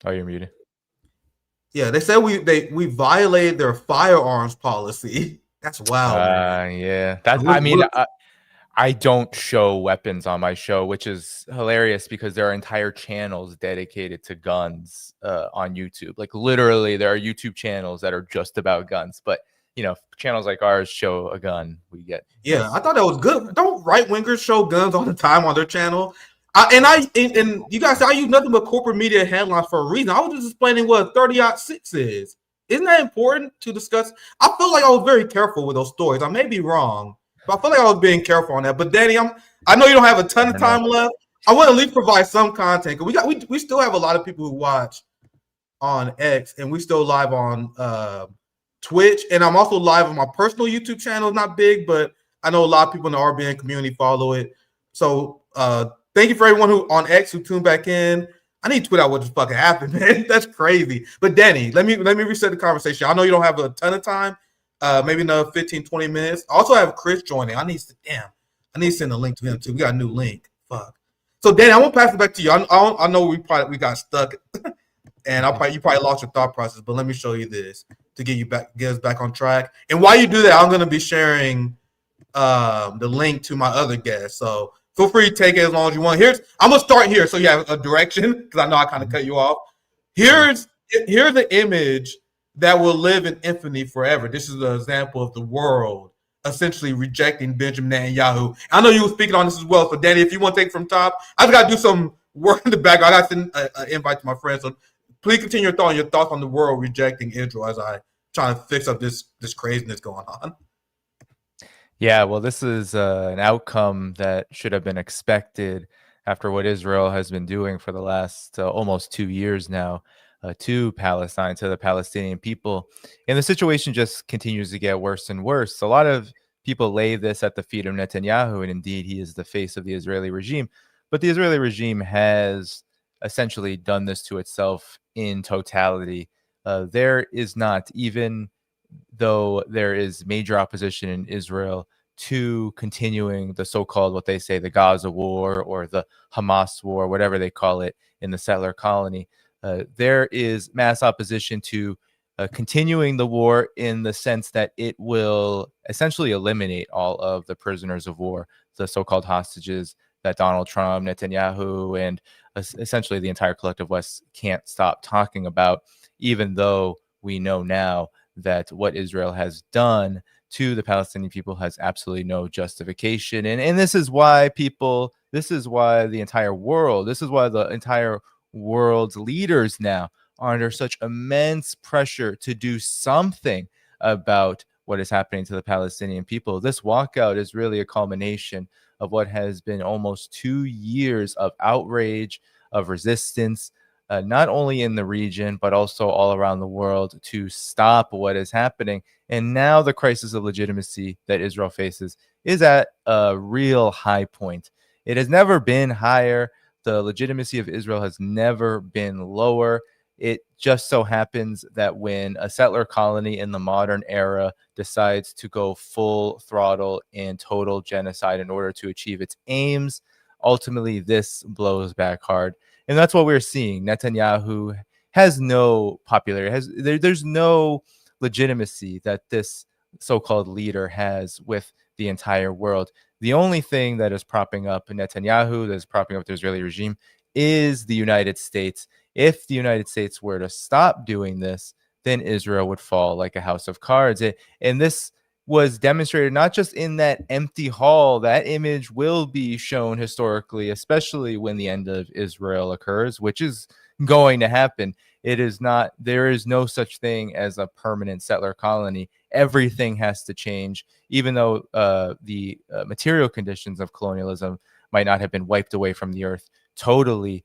Oh, you're muted. Yeah, they said we violated their firearms policy. That's wild, man. Yeah. That's. I We're, mean, we're, I don't show weapons on my show, which is hilarious because there are entire channels dedicated to guns on YouTube. Like literally, there are YouTube channels that are just about guns. But channels like ours show a gun, we get yeah, nice. I thought that was good. Don't right wingers show guns all the time on their channel? And you guys say I use nothing but corporate media headlines for a reason. I was just explaining what 30-6 is. Isn't that important to discuss? I feel like I was very careful with those stories. I may be wrong, but I feel like I was being careful on that. But Danny, I know you don't have a ton of time left. I want to at least provide some content because we still have a lot of people who watch on X, and we still live on Twitch, and I'm also live on my personal YouTube channel. It's not big, but I know a lot of people in the RBN community follow it. So thank you for everyone who on X who tuned back in. I need to tweet out what just fucking happened, man. That's crazy. But Danny, let me reset the conversation. I know you don't have a ton of time. Maybe another 15, 20 minutes. I also have Chris joining. I need to send a link to him too. We got a new link. Fuck. So Danny, I won't pass it back to you. I know we got stuck, and you probably lost your thought process. But let me show you this to get us back on track. And while you do that, I'm going to be sharing the link to my other guest. So feel free to take it as long as you want. I'm going to start here so you have a direction because I know I kind of cut you off. Here's the image that will live in infamy forever. This is an example of the world essentially rejecting Benjamin Netanyahu. I know you were speaking on this as well. So Danny, if you want to take it from top, I've got to do some work in the background. I got to send an invite to my friends. So please continue your thoughts on the world rejecting Israel as I try to fix up this craziness going on. Yeah, well, this is an outcome that should have been expected after what Israel has been doing for the last almost 2 years now to Palestine, to the Palestinian people. And the situation just continues to get worse and worse. A lot of people lay this at the feet of Netanyahu, and indeed he is the face of the Israeli regime. But the Israeli regime has essentially done this to itself in totality. There is not, even though there is major opposition in Israel to continuing the so-called, what they say, the Gaza war or the Hamas war, whatever they call it in the settler colony, there is mass opposition to continuing the war in the sense that it will essentially eliminate all of the prisoners of war, the so-called hostages that Donald Trump, Netanyahu, and essentially the entire collective West can't stop talking about, even though we know now that what Israel has done to the Palestinian people has absolutely no justification. And this is why the entire world's leaders now are under such immense pressure to do something about what is happening to the Palestinian people. This walkout is really a culmination of what has been almost 2 years of outrage, of resistance, not only in the region, but also all around the world to stop what is happening. And now the crisis of legitimacy that Israel faces is at a real high point. It has never been higher. The legitimacy of Israel has never been lower. It just so happens that when a settler colony in the modern era decides to go full throttle in total genocide in order to achieve its aims, ultimately this blows back hard. And that's what we're seeing. Netanyahu has no popularity. There's no legitimacy that this so-called leader has with the entire world. The only thing that is propping up Netanyahu, that is propping up the Israeli regime, is the United States. If the United States were to stop doing this, then Israel would fall like a house of cards. And this was demonstrated not just in that empty hall. That image will be shown historically, especially when the end of Israel occurs, which is going to happen. There is no such thing as a permanent settler colony. Everything has to change, even though the material conditions of colonialism might not have been wiped away from the earth totally,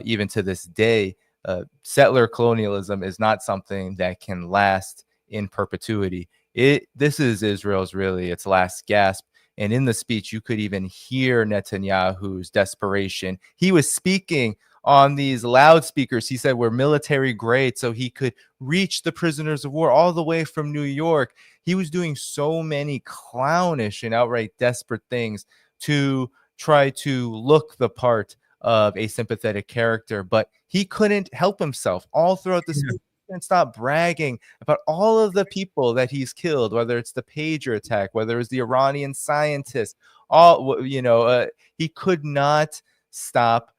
even to this day. Settler colonialism is not something that can last in perpetuity. This is Israel's really its last gasp. And in the speech, you could even hear Netanyahu's desperation. He was speaking on these loudspeakers. He said we're military grade, so he could reach the prisoners of war all the way from New York. He was doing so many clownish and outright desperate things to try to look the part of a sympathetic character, but he couldn't help himself all throughout the speech. He couldn't stop bragging about all of the people that he's killed, whether it's the pager attack, whether it's the Iranian scientist, he could not stop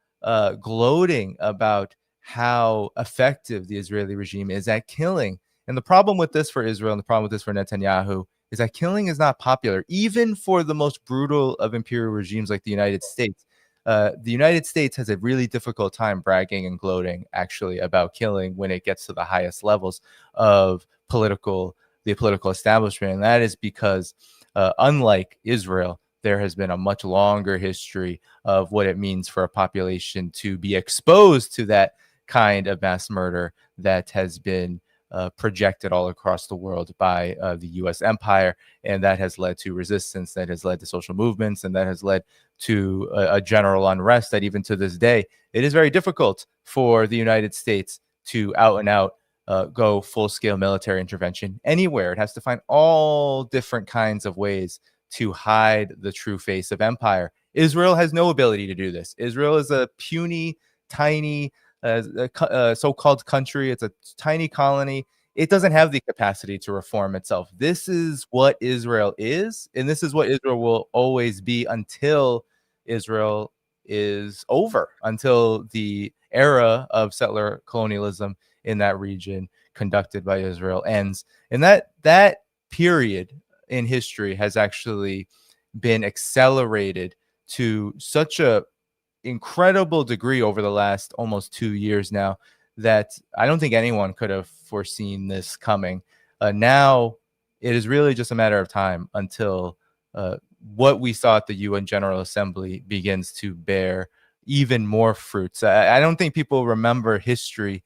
gloating about how effective the Israeli regime is at killing. And the problem with this for Israel and the problem with this for Netanyahu is that killing is not popular, even for the most brutal of imperial regimes like the United States. The United States has a really difficult time bragging and gloating actually about killing when it gets to the highest levels of the political establishment. And that is because unlike Israel, there has been a much longer history of what it means for a population to be exposed to that kind of mass murder that has been projected all across the world by the US empire. And that has led to resistance, that has led to social movements, and that has led to a general unrest that even to this day, it is very difficult for the United States to out and out go full-scale military intervention anywhere. It has to find all different kinds of ways to hide the true face of empire. Israel has no ability to do this. Israel is a puny, tiny, so-called country. It's a tiny colony. It doesn't have the capacity to reform itself. This is what Israel is, and this is what Israel will always be until Israel is over, until the era of settler colonialism in that region conducted by Israel ends. And that period in history has actually been accelerated to such a incredible degree over the last almost 2 years now that I don't think anyone could have foreseen this coming. Now it is really just a matter of time until what we saw at the UN General Assembly begins to bear even more fruits. I don't think people remember history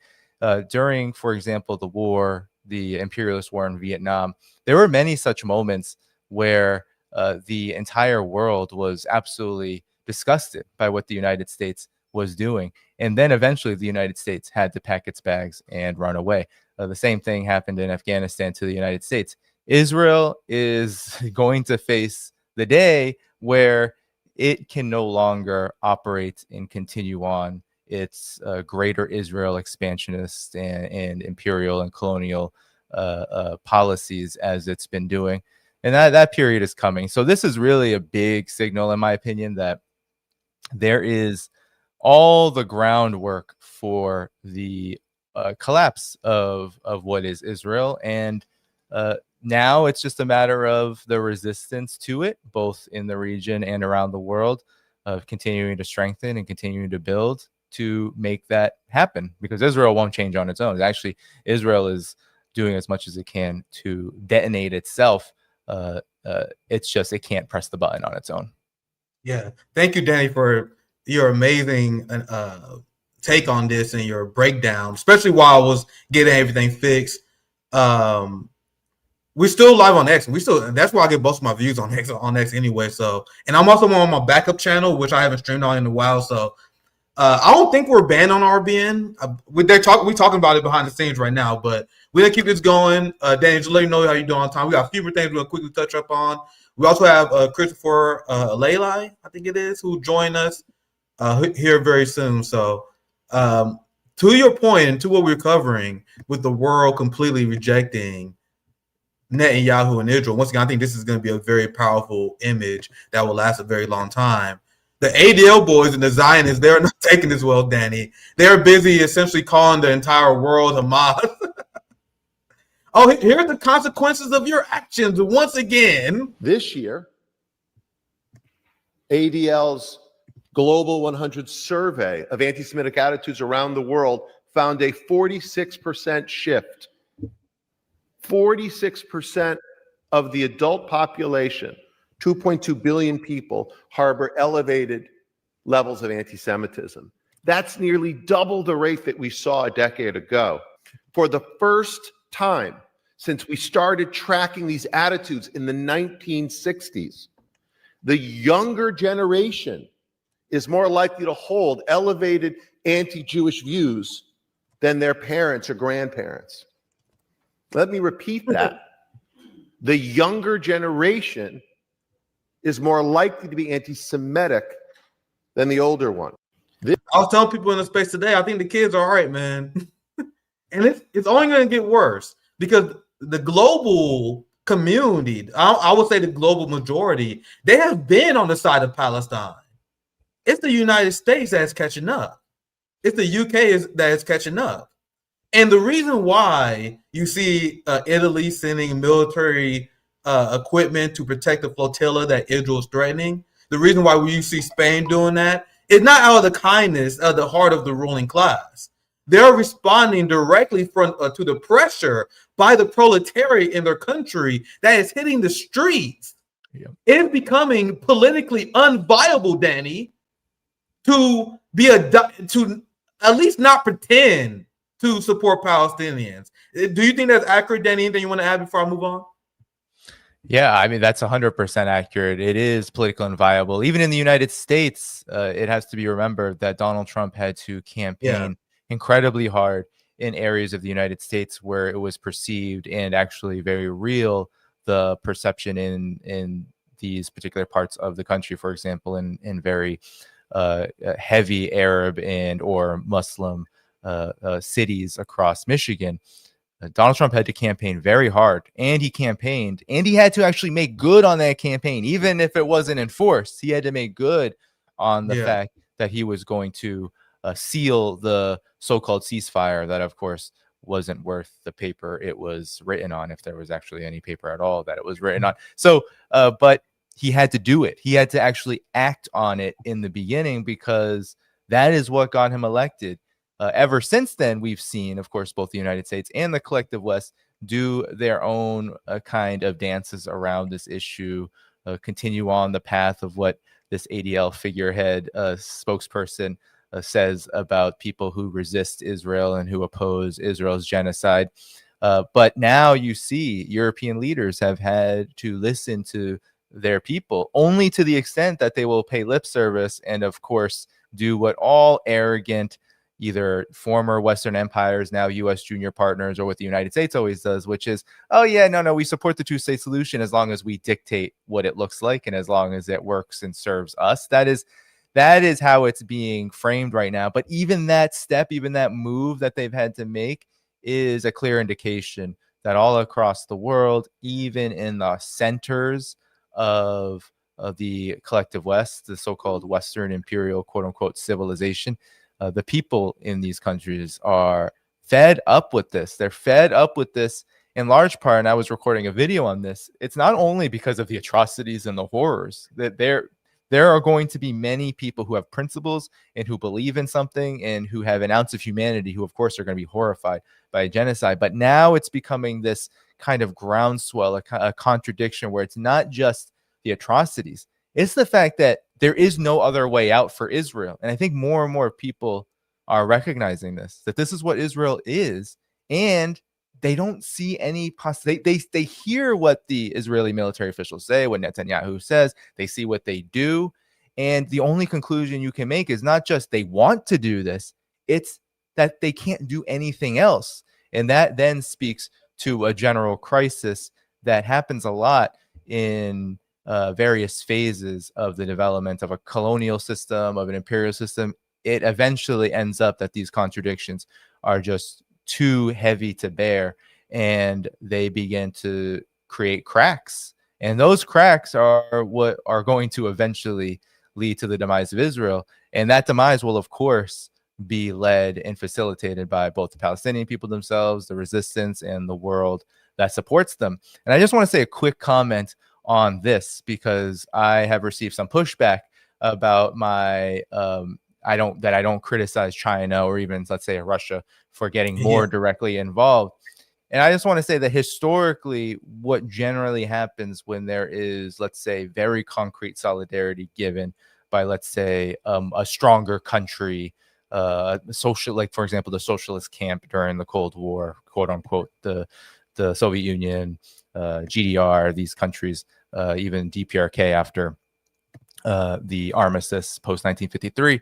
during, for example, the imperialist war in Vietnam. There were many such moments where the entire world was absolutely disgusted by what the United States was doing. And then eventually the United States had to pack its bags and run away. The same thing happened in Afghanistan to the United States. Israel is going to face the day where it can no longer operate and continue on its greater Israel expansionist and imperial and colonial policies as it's been doing. And that period is coming. So this is really a big signal, in my opinion, that there is all the groundwork for the collapse of what is Israel. And now it's just a matter of the resistance to it, both in the region and around the world, of continuing to strengthen and continuing to build to make that happen, because Israel won't change on its own. Actually, Israel is doing as much as it can to detonate itself. It's just it can't press the button on its own. Yeah. Thank you, Danny, for your amazing take on this and your breakdown, especially while I was getting everything fixed. We're still live on X. That's where I get most of my views on X anyway. So, and I'm also on my backup channel, which I haven't streamed on in a while. So I don't think we're banned on RBN. We're talking about it behind the scenes right now, but we're gonna keep this going. Danny, just let me know how you're doing on time. We got a few more things we're gonna quickly touch up on. We also have Christopher Helali, I think it is, who joined us here very soon. So to your point and to what we're covering with the world completely rejecting Netanyahu and Israel, once again, I think this is going to be a very powerful image that will last a very long time. The ADL boys and the Zionists, they're not taking this well, Danny. They're busy essentially calling the entire world Hamas. Oh, here are the consequences of your actions once again. This year, ADL's Global 100 survey of anti-Semitic attitudes around the world found a 46% shift. 46% of the adult population, 2.2 billion people, harbor elevated levels of anti-Semitism. That's nearly double the rate that we saw a decade ago. For the first time since we started tracking these attitudes in the 1960s, the younger generation is more likely to hold elevated anti-Jewish views than their parents or grandparents. Let me repeat that. The younger generation is more likely to be anti-Semitic than the older one. I was telling people in the space today, I think the kids are all right, man. And it's only going to get worse because the global community, I would say the global majority, they have been on the side of Palestine. It's the United States that's catching up. It's the UK that is catching up. And the reason why you see Italy sending military equipment to protect the flotilla that Israel is threatening, the reason why you see Spain doing that is not out of the kindness of the heart of the ruling class. They're responding directly to the pressure by the proletariat in their country that is hitting the streets. Yep. It's becoming politically unviable, Danny, to at least not pretend to support Palestinians. Do you think that's accurate, Danny? Anything you want to add before I move on? Yeah, I mean, that's 100% accurate. It is political and viable. Even in the United States, it has to be remembered that Donald Trump had to campaign incredibly hard in areas of the United States where it was perceived and actually very real, the perception in these particular parts of the country, for example, in very heavy Arab and or Muslim cities across Michigan. Donald Trump had to campaign very hard, and he campaigned, and he had to actually make good on that campaign. Even if it wasn't enforced, he had to make good on the fact that he was going to seal the so-called ceasefire that, of course, wasn't worth the paper it was written on, if there was actually any paper at all that it was written on. So, but he had to do it. He had to actually act on it in the beginning because that is what got him elected. Ever since then, we've seen, of course, both the United States and the collective West do their own kind of dances around this issue, continue on the path of what this ADL figurehead spokesperson says about people who resist Israel and who oppose Israel's genocide. But now you see European leaders have had to listen to their people only to the extent that they will pay lip service and, of course, do what all arrogant either former Western empires, now U.S. junior partners, or what the United States always does, which is, oh, yeah, no, we support the two-state solution as long as we dictate what it looks like and as long as it works and serves us. That is how it's being framed right now. But even that step, even that move that they've had to make is a clear indication that all across the world, even in the centers of the collective West, the so-called Western imperial, quote-unquote, civilization, the people in these countries are fed up with this. They're fed up with this in large part, and I was recording a video on this. It's not only because of the atrocities and the horrors that there are going to be many people who have principles and who believe in something and who have an ounce of humanity who, of course, are going to be horrified by a genocide. But now it's becoming this kind of groundswell, a contradiction where it's not just the atrocities. It's the fact that there is no other way out for Israel. And I think more and more people are recognizing this, that this is what Israel is. And they don't see any possibility. They hear what the Israeli military officials say, what Netanyahu says. They see what they do. And the only conclusion you can make is not just they want to do this, it's that they can't do anything else. And that then speaks to a general crisis that happens a lot in various phases of the development of a colonial system, of an imperial system. It eventually ends up that these contradictions are just too heavy to bear, and they begin to create cracks. And those cracks are what are going to eventually lead to the demise of Israel. And that demise will, of course, be led and facilitated by both the Palestinian people themselves, the resistance, and the world that supports them. And I just want to say a quick comment on this because I have received some pushback about my I don't criticize China or even, let's say, Russia for getting more directly involved. And I just want to say that historically, what generally happens when there is, let's say, very concrete solidarity given by, let's say, a stronger country, social, like, for example, the socialist camp during the Cold War, quote unquote, the Soviet Union, GDR, these countries, even DPRK after the armistice post 1953,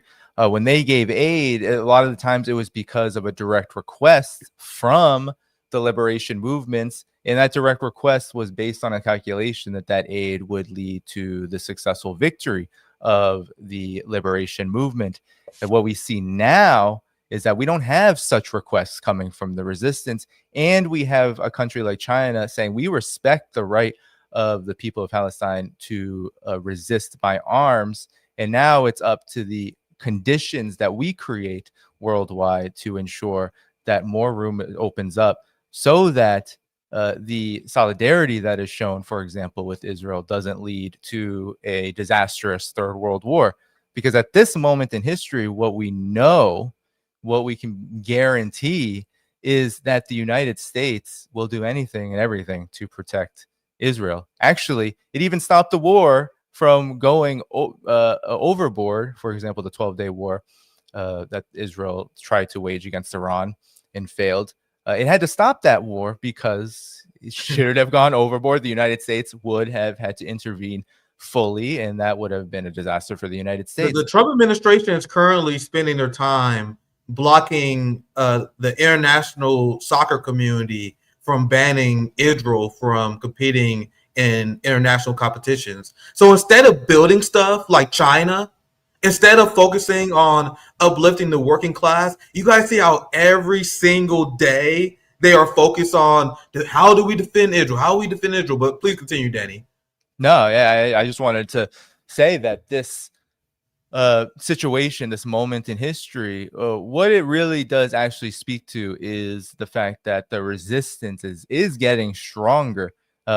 when they gave aid, a lot of the times it was because of a direct request from the liberation movements, and that direct request was based on a calculation that aid would lead to the successful victory of the liberation movement. And what we see now is that we don't have such requests coming from the resistance, and we have a country like China saying we respect the right of the people of Palestine to resist by arms. And now it's up to the conditions that we create worldwide to ensure that more room opens up so that the solidarity that is shown, for example, with Israel doesn't lead to a disastrous third world war. Because at this moment in history, what we know, what we can guarantee is that the United States will do anything and everything to protect Israel. Actually, it even stopped the war from going overboard. For example, the 12-day war that Israel tried to wage against Iran and failed. It had to stop that war because should it have gone overboard, the United States would have had to intervene fully, and that would have been a disaster for the United States. The Trump administration is currently spending their time blocking the international soccer community from banning Israel from competing in international competitions. So instead of building stuff like China, instead of focusing on uplifting the working class, you guys see how every single day they are focused on how do we defend Israel? How do we defend Israel? But please continue, Danny. No, yeah, I just wanted to say that this situation, this moment in history, what it really does actually speak to is the fact that the resistance is getting stronger.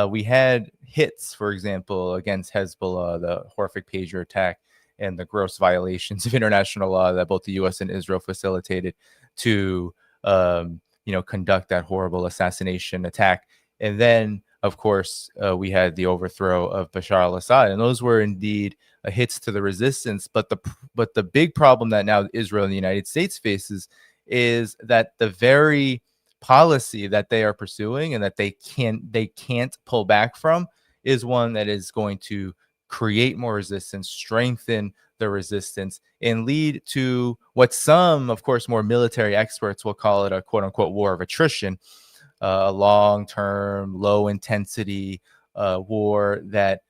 We had hits, for example, against Hezbollah, the horrific pager attack, and the gross violations of international law that both the U.S. and Israel facilitated to, conduct that horrible assassination attack. And then, of course, we had the overthrow of Bashar al-Assad, and those were indeed hits to the resistance. But the big problem that now Israel and the United States faces is that the very policy that they are pursuing and that they can't pull back from is one that is going to create more resistance, strengthen the resistance, and lead to what some, of course, more military experts will call it a quote unquote war of attrition, a long-term, low-intensity war that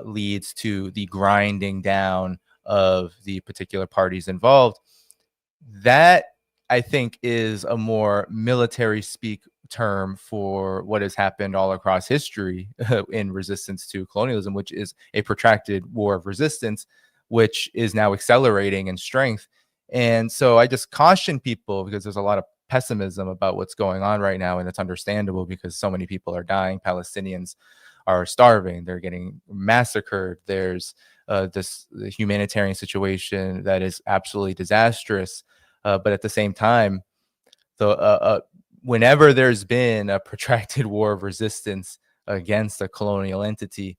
leads to the grinding down of the particular parties involved. That, I think, is a more military speak term for what has happened all across history in resistance to colonialism, which is a protracted war of resistance, which is now accelerating in strength. And so I just caution people, because there's a lot of pessimism about what's going on right now, and it's understandable because so many people are dying. Palestinians are starving, they're getting massacred, there's this humanitarian situation that is absolutely disastrous, but at the same time, whenever there's been a protracted war of resistance against a colonial entity,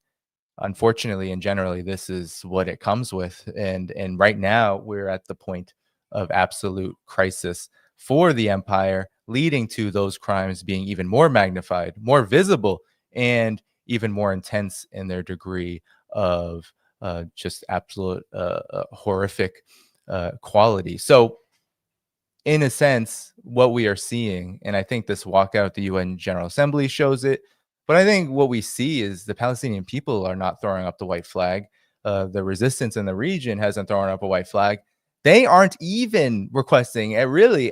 unfortunately and generally, this is what it comes with. And right now we're at the point of absolute crisis for the empire, leading to those crimes being even more magnified, more visible, and even more intense in their degree of just absolute horrific quality. So in a sense, what we are seeing, and I think this walkout at the UN General Assembly shows it, but I think what we see is the Palestinian people are not throwing up the white flag. The resistance in the region hasn't thrown up a white flag. They aren't even requesting, Iran,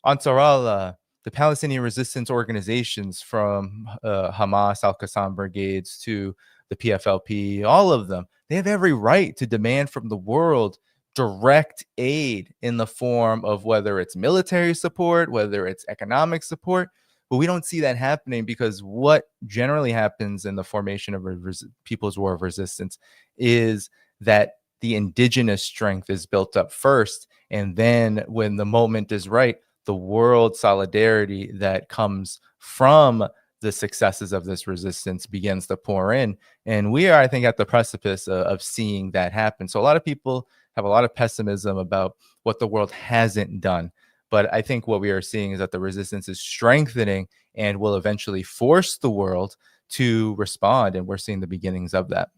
Ansarallah, the Palestinian resistance organizations from Hamas, Al-Qassam brigades to the PFLP, all of them, they have every right to demand from the world direct aid in the form of whether it's military support, whether it's economic support. But we don't see that happening, because what generally happens in the formation of a People's War of Resistance is that the indigenous strength is built up first. And then when the moment is right, the world solidarity that comes from the successes of this resistance begins to pour in. And we are, I think, at the precipice of seeing that happen. So a lot of people have a lot of pessimism about what the world hasn't done. But I think what we are seeing is that the resistance is strengthening and will eventually force the world to respond. And we're seeing the beginnings of that.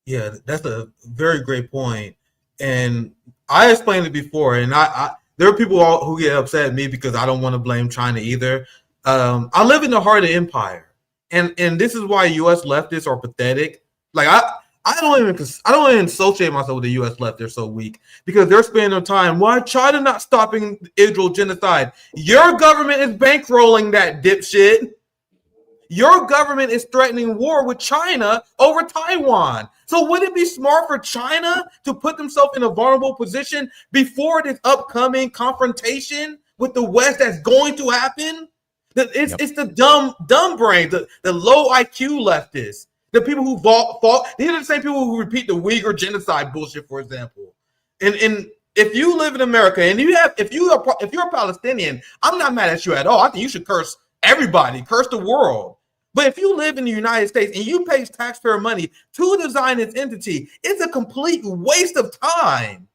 Yeah, that's a very great point. And I explained it before, and I there are people who get upset at me because I don't want to blame China either. I live in the heart of the empire. And this is why U.S. leftists are pathetic. Like, I don't even associate myself with the U.S. left. They're so weak because they're spending their time. Why China not stopping Israel genocide? Your government is bankrolling that dipshit. Your government is threatening war with China over Taiwan. So would it be smart for China to put themselves in a vulnerable position before this upcoming confrontation with the West that's going to happen? It's the dumb brain, the low IQ leftists, the people who fought. These are the same people who repeat the Uyghur genocide bullshit, for example. And if you live in America and if you're a Palestinian, I'm not mad at you at all. I think you should curse everybody, curse the world. But if you live in the United States and you pay taxpayer money to the Zionist entity, it's a complete waste of time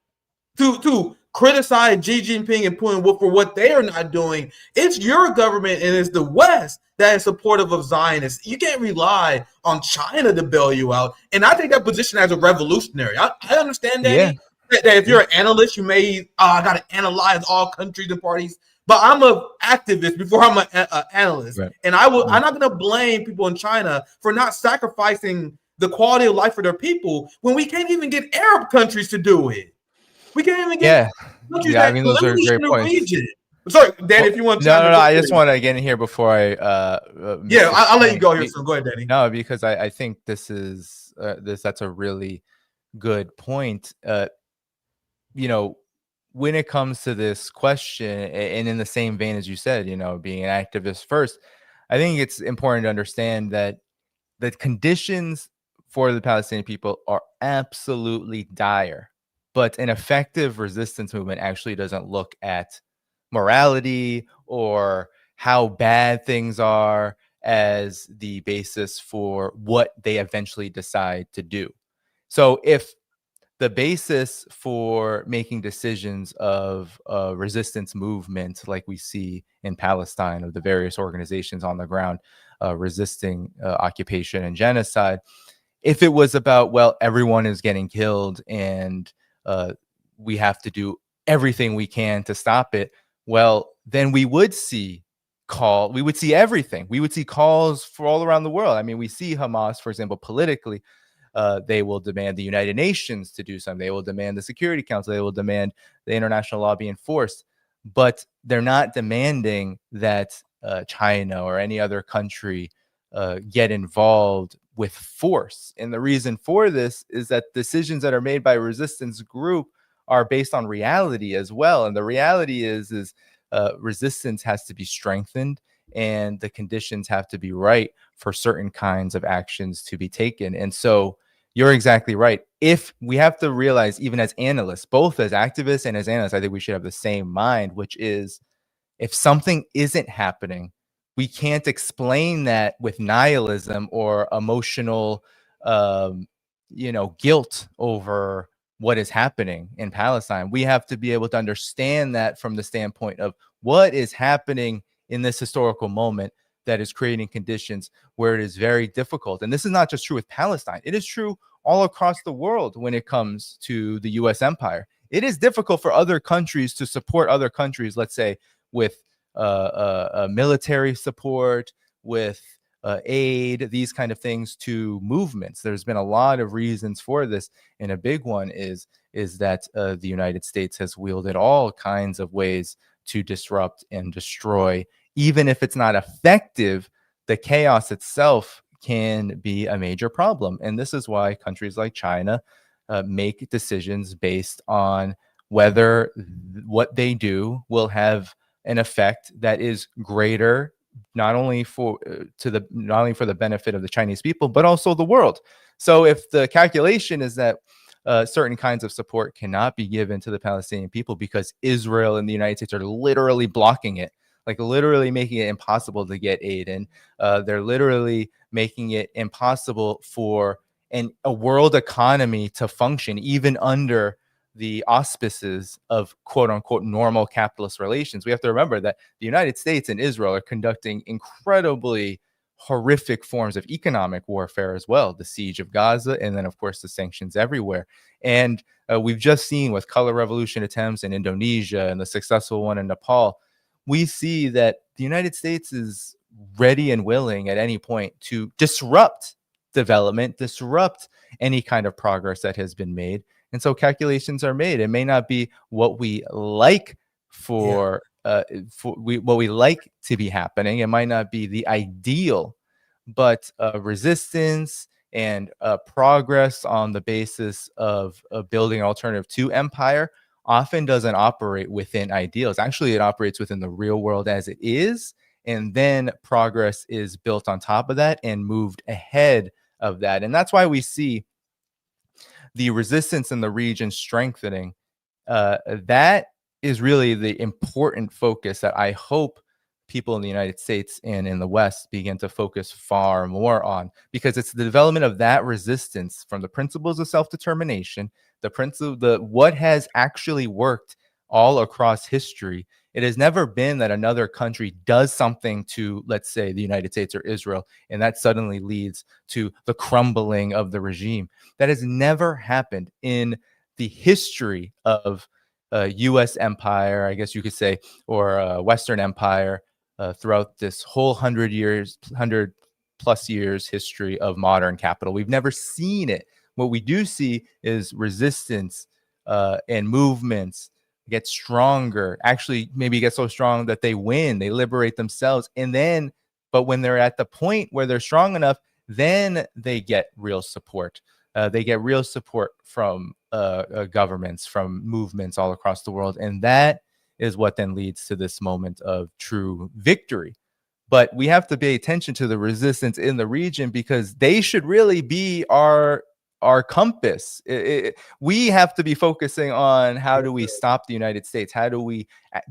to criticize Xi Jinping and Putin for what they are not doing. It's your government and it's the West that is supportive of Zionists. You can't rely on China to bail you out. And I take that position as a revolutionary. I understand, Danny, that if you're an analyst, you may, I got to analyze all countries and parties. But I'm an activist before I'm an analyst. Right. And I'm not going to blame people in China for not sacrificing the quality of life for their people when we can't even get Arab countries to do it. We can't even get countries I mean, those are great points. Region. Sorry, Danny, if you want to No, I just want to get in here before I I'll let you go here. So go ahead, Danny. No, because I think this is that's a really good point. You know, when it comes to this question, and in the same vein as you said, you know, being an activist first, I think it's important to understand that the conditions for the Palestinian people are absolutely dire. But an effective resistance movement actually doesn't look at morality or how bad things are as the basis for what they eventually decide to do. So if the basis for making decisions of resistance movement, like we see in Palestine, of the various organizations on the ground resisting occupation and genocide, if it was about, well, everyone is getting killed and we have to do everything we can to stop it, well, then we would see everything. We would see calls for all around the world. I mean, we see Hamas, for example, politically. They will demand the United Nations to do something. They will demand the Security Council. They will demand the international law be enforced. But they're not demanding that China or any other country get involved with force. And the reason for this is that decisions that are made by a resistance group are based on reality as well. And the reality is resistance has to be strengthened, and the conditions have to be right for certain kinds of actions to be taken. And so you're exactly right. If we have to realize, even as analysts, both as activists and as analysts, I think we should have the same mind, which is if something isn't happening, we can't explain that with nihilism or emotional, guilt over what is happening in Palestine. We have to be able to understand that from the standpoint of what is happening in this historical moment that is creating conditions where it is very difficult. And this is not just true with Palestine. It is true all across the world when it comes to the U.S. empire. It is difficult for other countries to support other countries, let's say, with military support, with aid, these kind of things to movements. There's been a lot of reasons for this. And a big one is that the United States has wielded all kinds of ways to disrupt and destroy. Even if it's not effective, the chaos itself can be a major problem. And this is why countries like China make decisions based on whether what they do will have an effect that is greater, not only for the benefit of the Chinese people, but also the world. So if the calculation is that certain kinds of support cannot be given to the Palestinian people because Israel and the United States are literally blocking it, like literally making it impossible to get aid in. They're literally making it impossible for a world economy to function, even under the auspices of quote unquote normal capitalist relations. We have to remember that the United States and Israel are conducting incredibly horrific forms of economic warfare as well. The siege of Gaza, and then of course the sanctions everywhere. And we've just seen with color revolution attempts in Indonesia and the successful one in Nepal, we see that the United States is ready and willing at any point to disrupt development, disrupt any kind of progress that has been made. And so calculations are made. It may not be what we like what we like to be happening. It might not be the ideal, but resistance and progress on the basis of building an alternative to empire often doesn't operate within ideals. Actually, it operates within the real world as it is. And then progress is built on top of that and moved ahead of that. And that's why we see the resistance in the region strengthening. That is really the important focus that I hope people in the United States and in the West begin to focus far more on, because it's the development of that resistance from the principles of self-determination, what has actually worked all across history. It has never been that another country does something to, let's say, the United States or Israel, and that suddenly leads to the crumbling of the regime. That has never happened in the history of U.S. empire, I guess you could say, or Western empire throughout this whole 100 plus years history of modern capital. We've never seen it. What we do see is resistance and movements get stronger, actually maybe get so strong that they win, they liberate themselves. And then, but when they're at the point where they're strong enough, then they get real support. They get real support from governments, from movements all across the world. And that is what then leads to this moment of true victory. But we have to pay attention to the resistance in the region, because they should really be our compass. We have to be focusing on how do we stop the United States? How do we,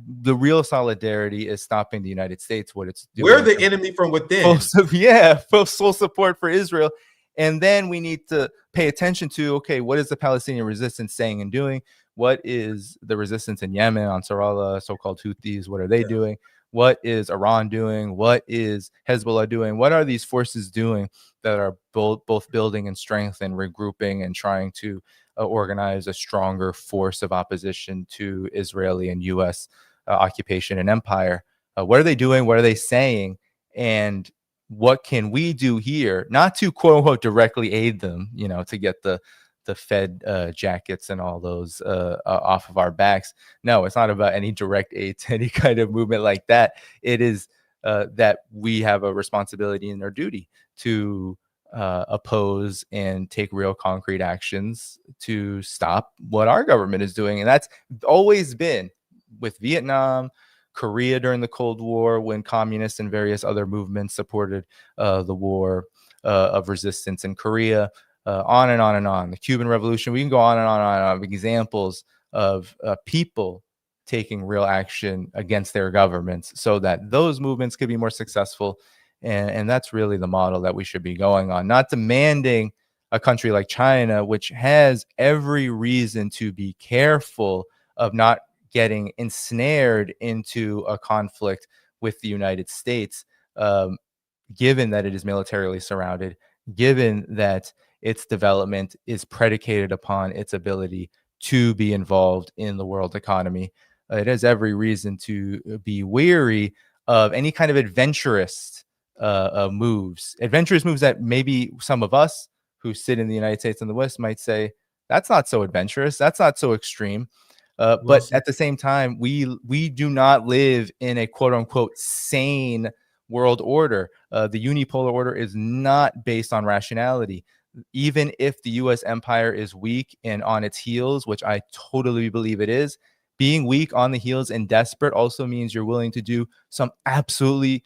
the real solidarity is stopping the United States, what it's doing. We're the enemy from within. Full support for Israel. And then we need to pay attention to, okay, what is the Palestinian resistance saying and doing? What is the resistance in Yemen, Ansarallah, so-called Houthis? What are they doing? What is Iran doing? What is Hezbollah doing? What are these forces doing that are both building in strength and regrouping and trying to organize a stronger force of opposition to Israeli and U.S. Occupation and empire? What are they doing? What are they saying? And what can we do here, not to quote unquote directly aid them, to get the Fed jackets and all those off of our backs. No, it's not about any direct aid to any kind of movement like that. It is that we have a responsibility and our duty to oppose and take real concrete actions to stop what our government is doing. And that's always been with Vietnam, Korea during the Cold War, when communists and various other movements supported the war of resistance in Korea. On and on and on. The Cuban Revolution, we can go on and on and on of examples of people taking real action against their governments so that those movements could be more successful. And that's really the model that we should be going on, not demanding a country like China, which has every reason to be careful of not getting ensnared into a conflict with the United States, given that it is militarily surrounded, given that its development is predicated upon its ability to be involved in the world economy. It has every reason to be wary of any kind of adventurous moves that maybe some of us who sit in the United States and the West might say, that's not so adventurous, that's not so extreme. But at the same time, we do not live in a quote unquote sane world order. The unipolar order is not based on rationality. Even if the U.S. empire is weak and on its heels, which I totally believe it is, being weak on the heels and desperate also means you're willing to do some absolutely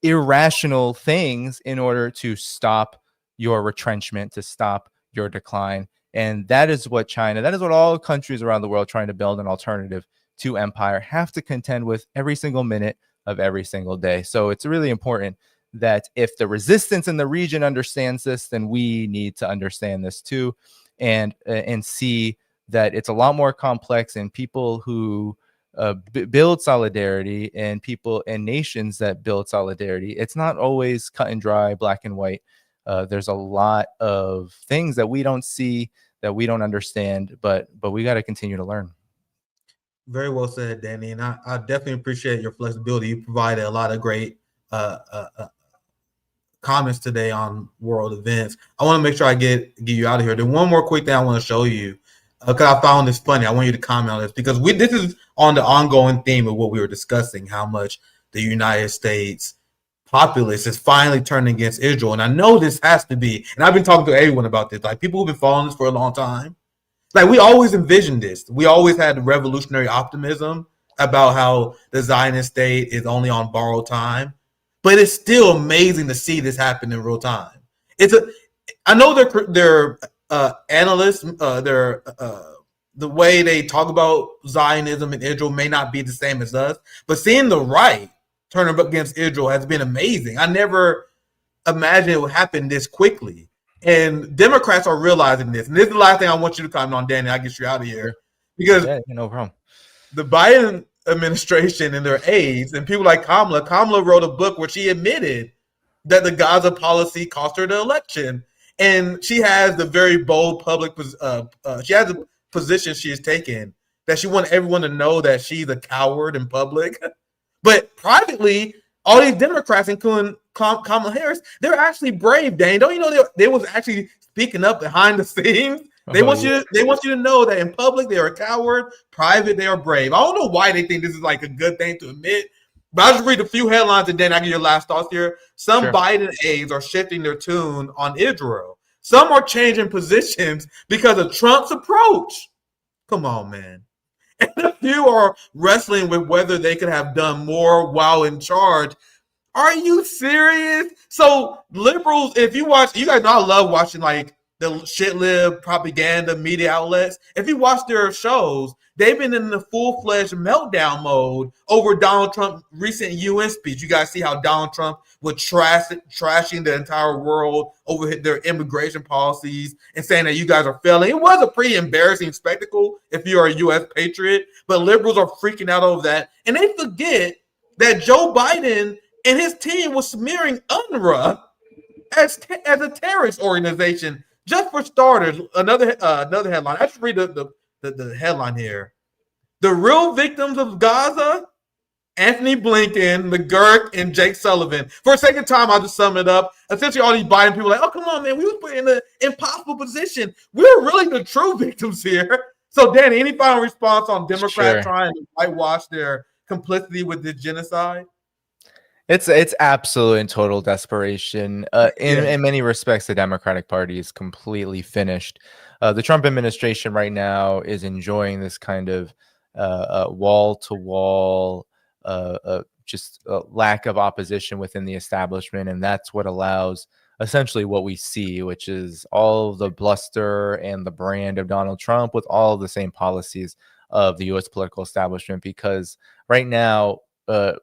irrational things in order to stop your retrenchment, to stop your decline. And that is what China, that is what all countries around the world trying to build an alternative to empire have to contend with every single minute of every single day. So it's really important that if the resistance in the region understands this, then we need to understand this too, and see that it's a lot more complex. And people who build solidarity, and people and nations that build solidarity, it's not always cut and dry, black and white. There's a lot of things that we don't see, that we don't understand, but we got to continue to learn. Very well said, Danny. And I definitely appreciate your flexibility. You provided a lot of great comments today on world events. I want to make sure I get you out of here. Then one more quick thing I want to show you, because I found this funny. I want you to comment on this, because this is on the ongoing theme of what we were discussing, how much the United States populace is finally turning against Israel. And I know this has to be, and I've been talking to everyone about this, like people who've been following this for a long time. Like, we always envisioned this. We always had the revolutionary optimism about how the Zionist state is only on borrowed time. But it's still amazing to see this happen in real time. I know they're analysts, the way they talk about Zionism and Israel may not be the same as us, but seeing the right turn up against Israel has been amazing. I never imagined it would happen this quickly. And Democrats are realizing this. And this is the last thing I want you to comment on, Danny. I'll get you out of here. Because no problem. The Biden administration and their aides and people like Kamala wrote a book where she admitted that the Gaza policy cost her the election. And she has the very bold public, she has a position she has taken that she wants everyone to know that she's a coward in public. But privately, all these Democrats, including Kamala Harris, they're actually brave, Dane. Don't you know they was actually speaking up behind the scenes? They want you to know that in public they are a coward, private they are brave. I don't know why they think this is like a good thing to admit, but I'll just read a few headlines and then I get your last thoughts here. Some Biden aides are shifting their tune on Israel. Some are changing positions because of Trump's approach. Come on, man. And a few are wrestling with whether they could have done more while in charge. Are you serious? So liberals, if you watch, you guys know I love watching like the shit lib propaganda media outlets. If you watch their shows, they've been in the full-fledged meltdown mode over Donald Trump's recent UN speech. You guys see how Donald Trump was trashing the entire world over their immigration policies and saying that you guys are failing. It was a pretty embarrassing spectacle if you're a U.S. patriot, but liberals are freaking out over that. And they forget that Joe Biden and his team was smearing UNRWA as a terrorist organization. Just for starters, another headline. I just read the headline here. The real victims of Gaza: Anthony Blinken, McGurk, and Jake Sullivan. For a second time, I'll just sum it up. Essentially, all these Biden people are like, oh, come on, man. We was put in an impossible position. We're really the true victims here. So, Danny, any final response on Democrats trying to whitewash their complicity with this genocide? It's absolute and total desperation. In many respects, the Democratic Party is completely finished. The Trump administration right now is enjoying this kind of wall-to-wall lack of opposition within the establishment, and that's what allows essentially what we see, which is all the bluster and the brand of Donald Trump with all the same policies of the U.S. political establishment. Because right now,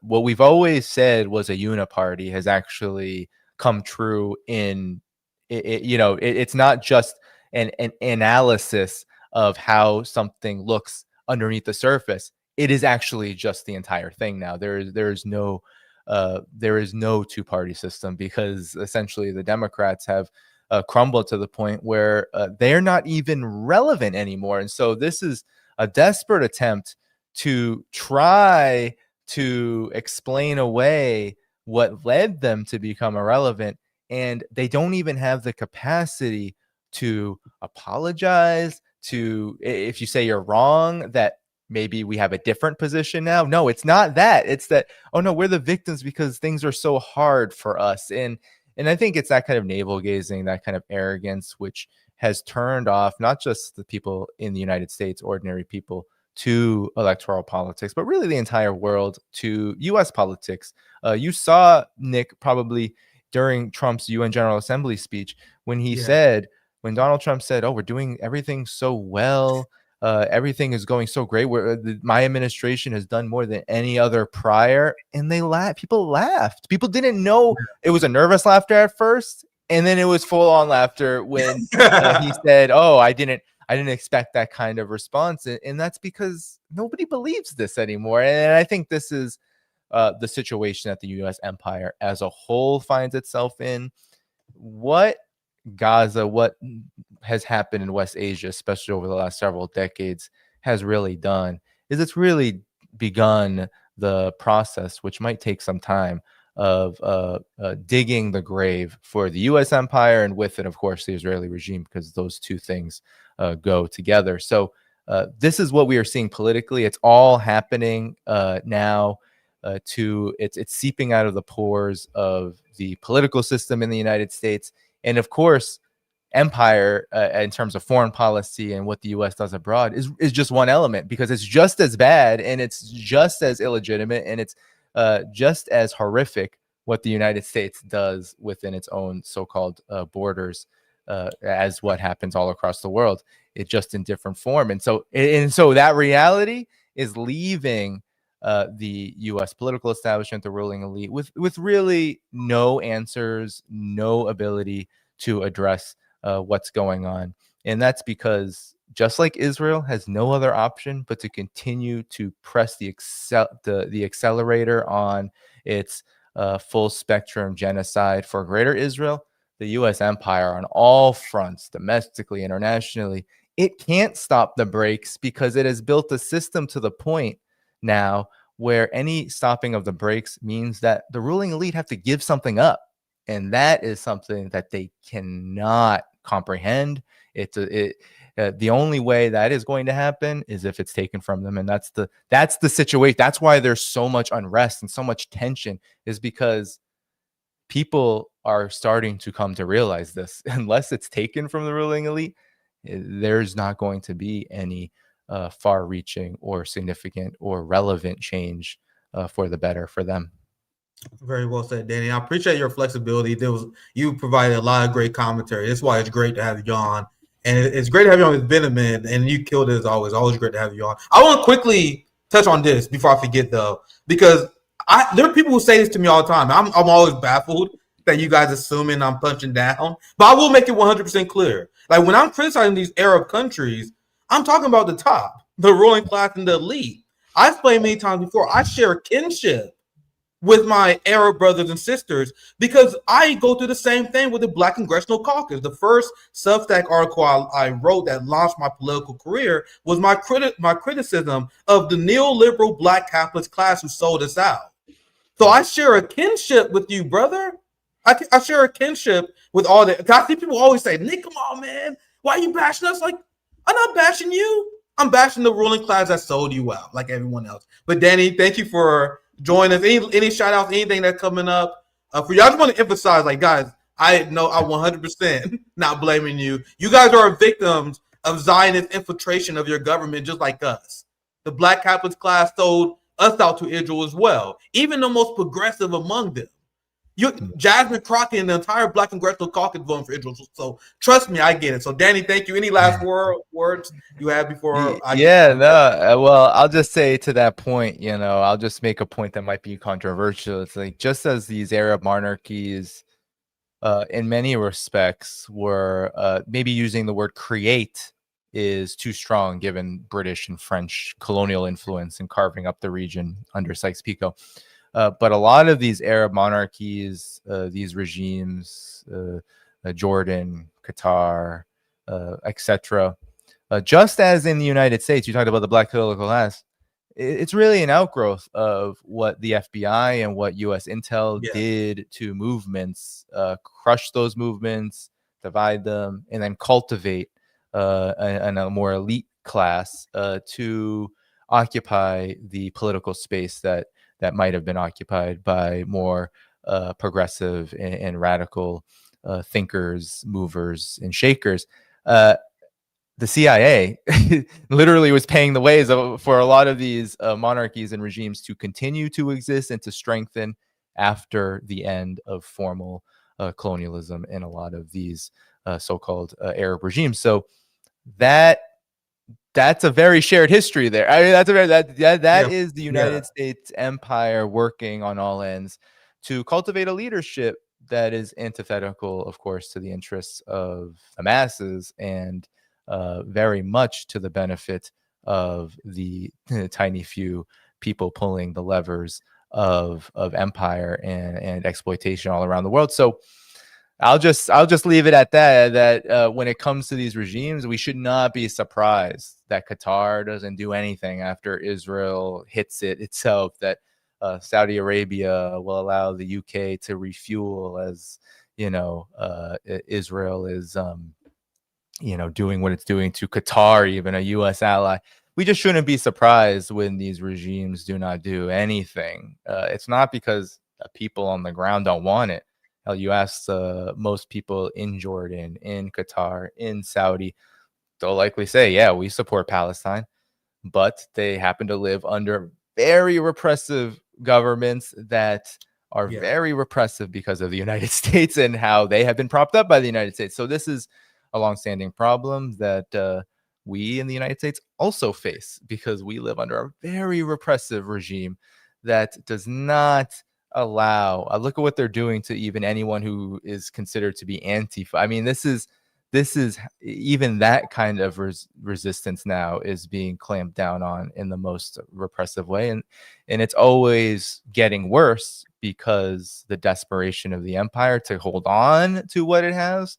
what we've always said was a uniparty has actually come true in it's not just an analysis of how something looks underneath the surface. It is actually just the entire thing now. There is no two-party system, because essentially the Democrats have crumbled to the point where they're not even relevant anymore. And so this is a desperate attempt to try to explain away what led them to become irrelevant, and they don't even have the capacity to apologize. To, if you say you're wrong, that maybe we have a different position now. No, it's not that. It's that, oh no, we're the victims because things are so hard for us. And I think it's that kind of navel gazing, that kind of arrogance, which has turned off not just the people in the United States, ordinary people, to electoral politics, but really the entire world to U.S. politics. You saw, Nick, probably during Trump's UN General Assembly speech, when when Donald Trump said, oh, we're doing everything so well, everything is going so great, my administration has done more than any other prior, and they laughed. People laughed. People didn't know. It was a nervous laughter at first, and then it was full-on laughter when he said, oh, I didn't expect that kind of response. And that's because nobody believes this anymore. And I think this is the situation that the U.S. empire as a whole finds itself in. What has happened in West Asia, especially over the last several decades, has really done is it's really begun the process, which might take some time, of digging the grave for the U.S. empire, and with it, of course, the Israeli regime, because those two things go together. So this is what we are seeing politically. It's all happening now. It's seeping out of the pores of the political system in the United States, and of course, empire in terms of foreign policy and what the U.S. does abroad is just one element, because it's just as bad and it's just as illegitimate and it's just as horrific what the United States does within its own so-called borders as what happens all across the world. It's just in different form, and so that reality is leaving the U.S. political establishment, the ruling elite, with really no answers, no ability to address what's going on. And that's because, just like Israel has no other option but to continue to press the accelerator on its full spectrum genocide for greater Israel, the U.S. empire on all fronts, domestically, internationally, it can't stop the brakes, because it has built a system to the point now where any stopping of the brakes means that the ruling elite have to give something up. And that is something that they cannot comprehend. The only way that is going to happen is if it's taken from them. And that's the situation. That's why there's so much unrest and so much tension, is because people are starting to come to realize this. Unless it's taken from the ruling elite, there's not going to be any far-reaching or significant or relevant change for the better for them. Very well said, Danny. I appreciate your flexibility. You provided a lot of great commentary. That's why it's great to have you on. And it's great to have you on with Venom, and you killed it as always. Always great to have you on. I want to quickly touch on this before I forget, though, because there are people who say this to me all the time. I'm always baffled that you guys assuming I'm punching down. But I will make it 100% clear. Like, when I'm criticizing these Arab countries, I'm talking about the top, the ruling class and the elite. I've explained many times before, I share kinship with my Arab brothers and sisters, because I go through the same thing with the Black Congressional Caucus. The first Substack article I wrote that launched my political career was my criticism of the neoliberal Black capitalist class who sold us out. So I share a kinship with you, brother. I share a kinship with all that. I see people always say, Nick, come on, man. Why are you bashing us? Like, I'm not bashing you. I'm bashing the ruling class that sold you out, like everyone else. But Danny, thank you for joining us. Any shout outs, anything that's coming up for you? I just want to emphasize, like, guys, I know I'm 100% not blaming you. You guys are victims of Zionist infiltration of your government, just like us. The Black capitalist class sold us out to Israel as well, even the most progressive among them. Jasmine Crockett and the entire Black Congressional Caucus voting for Israel. So trust me, I get it. So Danny, thank you. Any last words you have before well, I'll just say to that point, I'll just make a point that might be controversial. It's like, just as these Arab monarchies in many respects were maybe using the word create is too strong given British and French colonial influence in carving up the region under Sykes-Picot. But a lot of these Arab monarchies, these regimes, Jordan, Qatar, etc., just as in the United States, you talked about the Black political class, it's really an outgrowth of what the FBI and what U.S. intel did to movements, crush those movements, divide them, and then cultivate a more elite class to occupy the political space that might have been occupied by more progressive and radical thinkers, movers, and shakers. The CIA literally was paying the ways for a lot of these monarchies and regimes to continue to exist and to strengthen after the end of formal colonialism in a lot of these so-called Arab regimes. So that's a very shared history there. I mean, that is the United States empire working on all ends to cultivate a leadership that is antithetical, of course, to the interests of the masses and very much to the benefit of the tiny few people pulling the levers of empire and exploitation all around the world. So I'll just leave it at that when it comes to these regimes, we should not be surprised that Qatar doesn't do anything after Israel hits it itself, that Saudi Arabia will allow the UK to refuel as, Israel is, doing what it's doing to Qatar, even a U.S. ally. We just shouldn't be surprised when these regimes do not do anything. It's not because people on the ground don't want it. Hell, you ask most people in Jordan, in Qatar, in Saudi, they'll likely say, yeah, we support Palestine, but they happen to live under very repressive governments that are very repressive because of the United States and how they have been propped up by the United States. So this is a longstanding problem that we in the United States also face, because we live under a very repressive regime that does not allow. Look at what they're doing to even anyone who is considered to be Antifa. I mean, this is even that kind of resistance now is being clamped down on in the most repressive way, and it's always getting worse because the desperation of the empire to hold on to what it has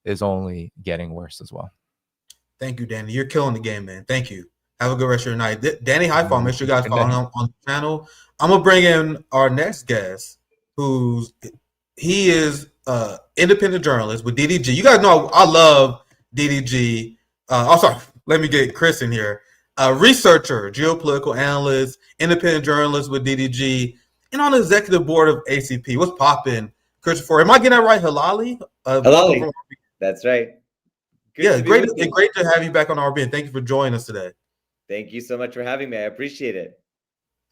is only getting worse as well. Thank you, Danny. You're killing the game, man. Thank you. Have a good rest of your night. Danny Haiphong, make sure you guys follow him on the channel. I'm gonna bring in our next guest, he is independent journalist with DDG. You guys know I love DDG. Sorry, let me get Chris in here. Researcher, geopolitical analyst, independent journalist with DDG, and on the executive board of ACP. What's popping, Christopher? Am I getting that right? Helali? Helali. That's right. Good great to have you back on RBN. Thank you for joining us today. Thank you so much for having me. I appreciate it.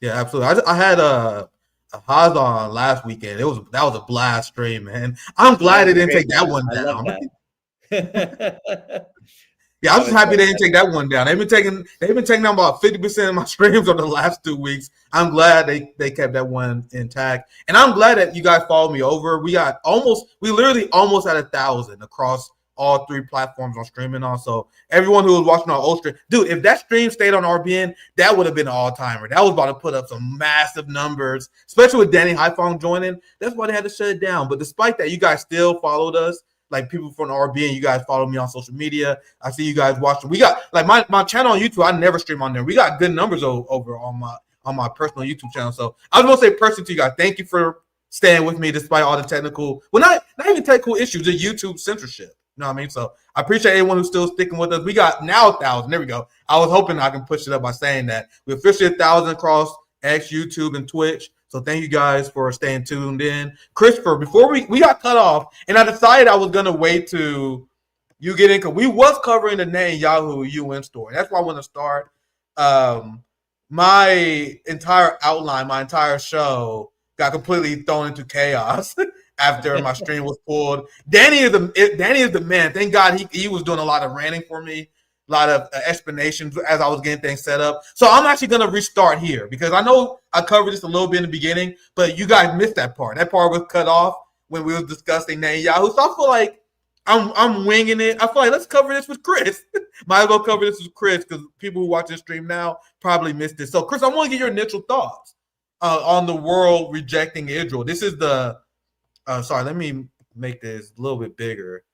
Yeah, absolutely. I had a Haas on last weekend. That was a blast stream, man. I'm glad they didn't take that one down. I love that. Yeah, I'm just happy they didn't take that one down. They've been taking down about 50% of my streams over the last 2 weeks. I'm glad they kept that one intact, and I'm glad that you guys followed me over. We literally almost at 1,000 across all 3 platforms on streaming on. So everyone who was watching our old stream, dude, if that stream stayed on RBN, that would have been an all-timer. That was about to put up some massive numbers, especially with Danny Haiphong joining. That's why they had to shut it down. But despite that, you guys still followed us. Like people from RBN, you guys follow me on social media. I see you guys watching. We got like my channel on YouTube. I never stream on there. We got good numbers over on my personal YouTube channel. So I was gonna say personally to you guys, thank you for staying with me despite all the technical, not even technical issues, the YouTube censorship. You know what I mean? So I appreciate anyone who's still sticking with us. We got now 1,000. There we go. I was hoping I can push it up by saying that. We're officially 1,000 across X, YouTube, and Twitch. So thank you guys for staying tuned in. Christopher, before we got cut off, and I decided I was going to wait to you get in, because we was covering the Netanyahu UN story. That's why I want to start. My entire outline, my entire show got completely thrown into chaos after my stream was pulled. Danny is the man. Thank God he was doing a lot of ranting for me, a lot of explanations as I was getting things set up. So I'm actually going to restart here, because I know I covered this a little bit in the beginning, but you guys missed that part. That part was cut off when we was discussing Netanyahu. So I feel like I'm winging it. I feel like let's cover this with Chris. Might as well cover this with Chris, because people who watch this stream now probably missed it. So Chris, I want to get your initial thoughts on the world rejecting Israel. This is the sorry, let me make this a little bit bigger.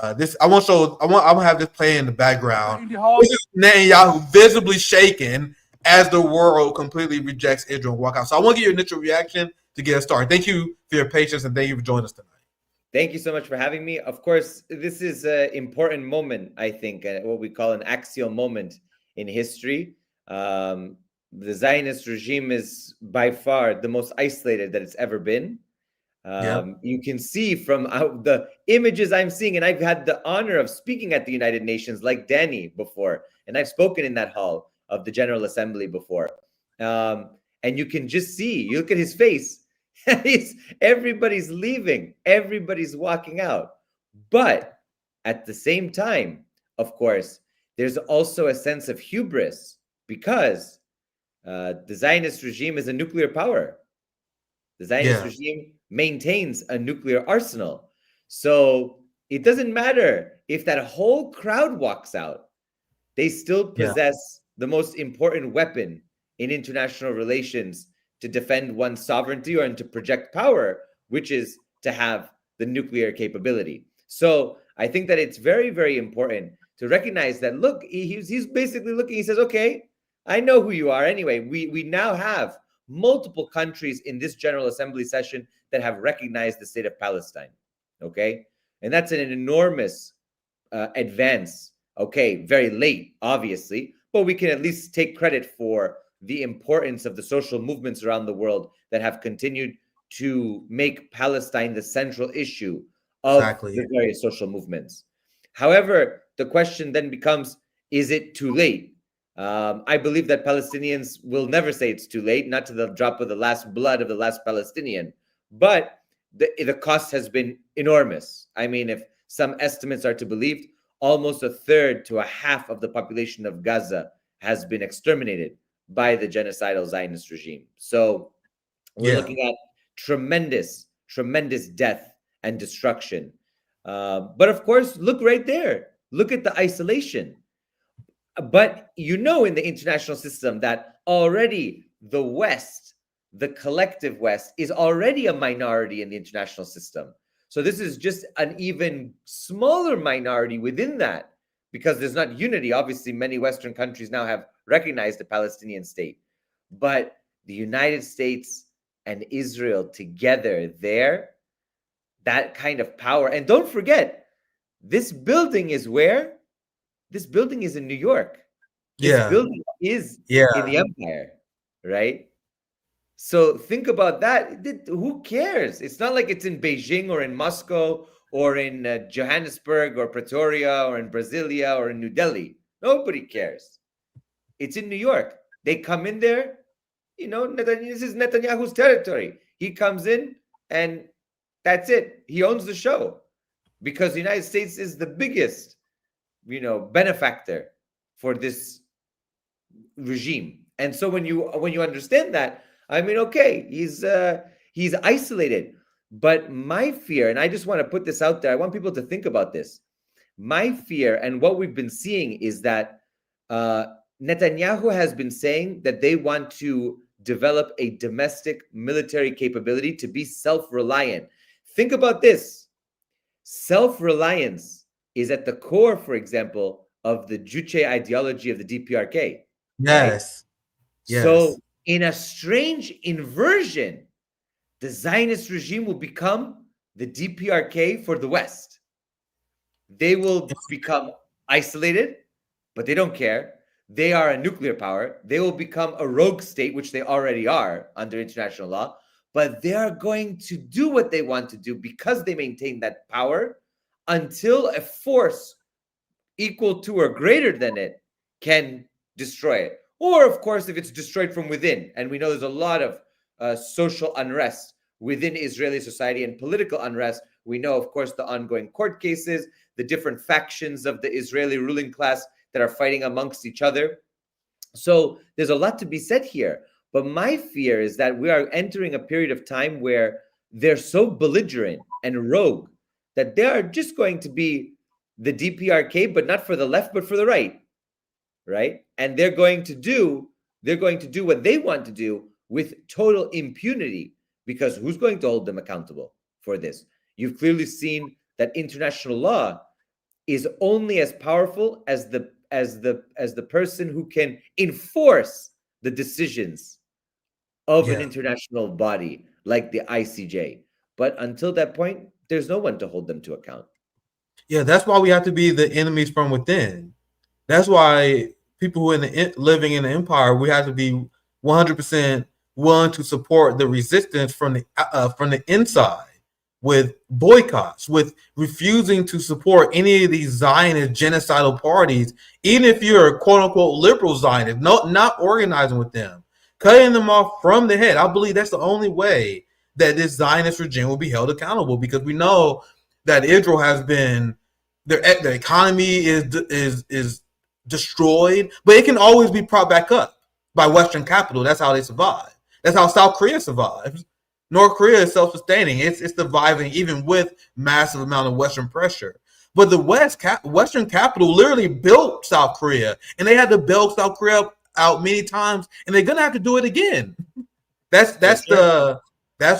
I'm gonna have this play in the background. This is Netanyahu visibly shaken as the world completely rejects Israel and Walkout. So I want to get your initial reaction to get us started. Thank you for your patience, and thank you for joining us tonight. Thank you so much for having me. Of course, this is an important moment, I think, what we call an axial moment in history. The Zionist regime is by far the most isolated that it's ever been. You can see from the images I'm seeing, and I've had the honor of speaking at the United Nations like Danny before, and I've spoken in that hall of the General Assembly before. And you can just see, you look at his face, everybody's leaving, everybody's walking out. But at the same time, of course, there's also a sense of hubris, because the Zionist regime is a nuclear power. The Zionist regime maintains a nuclear arsenal. So it doesn't matter if that whole crowd walks out. They still possess the most important weapon in international relations to defend one's sovereignty and to project power, which is to have the nuclear capability. So I think that it's very, very important to recognize that, look, he's basically looking, he says, okay, I know who you are anyway. We now have multiple countries in this General Assembly session that have recognized the state of Palestine. Okay, and that's an enormous advance. Okay, very late, obviously, but we can at least take credit for the importance of the social movements around the world that have continued to make Palestine the central issue of the various social movements. However, the question then becomes, is it too late? I believe that Palestinians will never say it's too late, not to the drop of the last blood of the last Palestinian, but the cost has been enormous. I mean, if some estimates are to be believed, almost a third to a half of the population of Gaza has been exterminated by the genocidal Zionist regime. So we're looking at tremendous death and destruction. But of course, look right there. Look at the isolation. But you know, in the international system, that already the West, the collective West, is already a minority in the international system. So this is just an even smaller minority within that, because there's not unity. Obviously, many Western countries now have recognized the Palestinian state. But the United States and Israel together there, that kind of power. And don't forget, this building is where? This building is in New York. This building is in the empire, right? So think about that. Who cares? It's not like it's in Beijing or in Moscow or in Johannesburg or Pretoria or in Brasilia or in New Delhi. Nobody cares. It's in New York. They come in there, you know, this is Netanyahu's territory. He comes in and that's it. He owns the show because the United States is the biggest, you know, benefactor for this regime. And so when you understand that, I mean, okay, he's isolated. But my fear, and I just want to put this out there, I want people to think about this. My fear, and what we've been seeing, is that Netanyahu has been saying that they want to develop a domestic military capability to be self-reliant. Think about this. Self-reliance is at the core, for example, of the Juche ideology of the DPRK. Yes. Right? Yes. So in a strange inversion, the Zionist regime will become the DPRK for the West. They will become isolated, but they don't care. They are a nuclear power. They will become a rogue state, which they already are under international law, but they are going to do what they want to do because they maintain that power until a force equal to or greater than it can destroy it. Or, of course, if it's destroyed from within, and we know there's a lot of social unrest within Israeli society and political unrest. We know, of course, the ongoing court cases, the different factions of the Israeli ruling class that are fighting amongst each other. So there's a lot to be said here. But my fear is that we are entering a period of time where they're so belligerent and rogue that they are just going to be the DPRK, but not for the left, but for the right. Right? And they're going to do what they want to do with total impunity, because who's going to hold them accountable for this? You've clearly seen that international law is only as powerful as the person who can enforce the decisions of an international body like the ICJ. But until that point, there's no one to hold them to account. Yeah, that's why we have to be the enemies from within. That's why people who are living in the empire, we have to be 100% willing to support the resistance from the inside, with boycotts, with refusing to support any of these Zionist genocidal parties, even if you're a quote unquote liberal Zionist, not organizing with them, cutting them off from the head. I believe that's the only way that this Zionist regime will be held accountable, because we know that Israel has been, their economy is destroyed, but it can always be propped back up by Western capital. That's how they survive. That's how South Korea survives. North Korea is self-sustaining. It's surviving even with massive amount of Western pressure. But the Western capital literally built South Korea, and they had to bail South Korea out many times, and they're gonna have to do it again. That's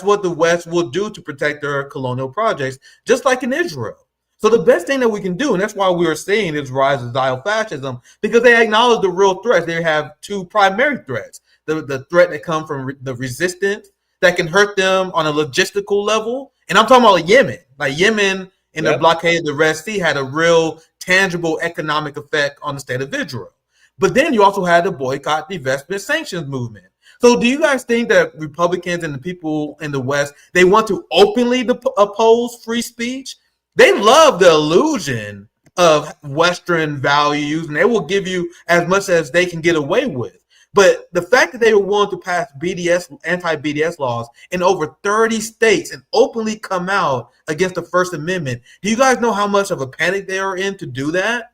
what the West will do to protect their colonial projects, just like in Israel. So the best thing that we can do, and that's why we are seeing this rise of Zionist fascism, because they acknowledge the real threats. They have two primary threats: the threat that comes from the resistance that can hurt them on a logistical level. And I'm talking about Yemen. Like Yemen in the blockade of the Red Sea had a real tangible economic effect on the state of Israel. But then you also had the boycott, divestment, sanctions movement. So do you guys think that Republicans and the people in the West, they want to openly oppose free speech? They love the illusion of Western values, and they will give you as much as they can get away with. But the fact that they were willing to pass anti-BDS laws in over 30 states and openly come out against the First Amendment, do you guys know how much of a panic they are in to do that?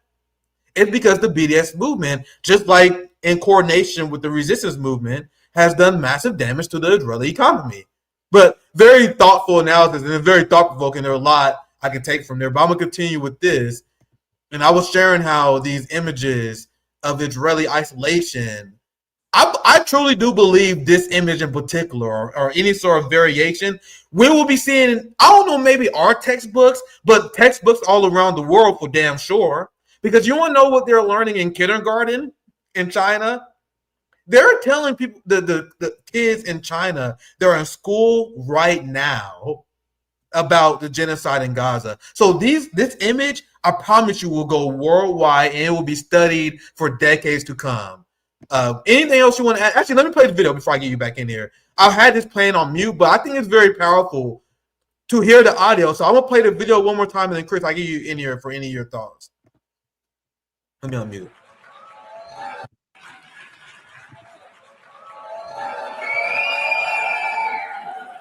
It's because the BDS movement, just like in coordination with the resistance movement, has done massive damage to the Israeli economy. But very thoughtful analysis, and it's very thought-provoking. There's a lot I can take from there, but I'm going to continue with this. And I was sharing how these images of Israeli isolation, I truly do believe this image in particular, or any sort of variation, we will be seeing, I don't know, maybe our textbooks, but textbooks all around the world for damn sure. Because you want to know what they're learning in kindergarten in China? They're telling people, the kids in China, they're in school right now about the genocide in Gaza. So this image, I promise you, will go worldwide and it will be studied for decades to come. Anything else you want to add? Actually, let me play the video before I get you back in here. I had this playing on mute, but I think it's very powerful to hear the audio. So I'm going to play the video one more time, and then Chris, I'll get you in here for any of your thoughts. Let me unmute.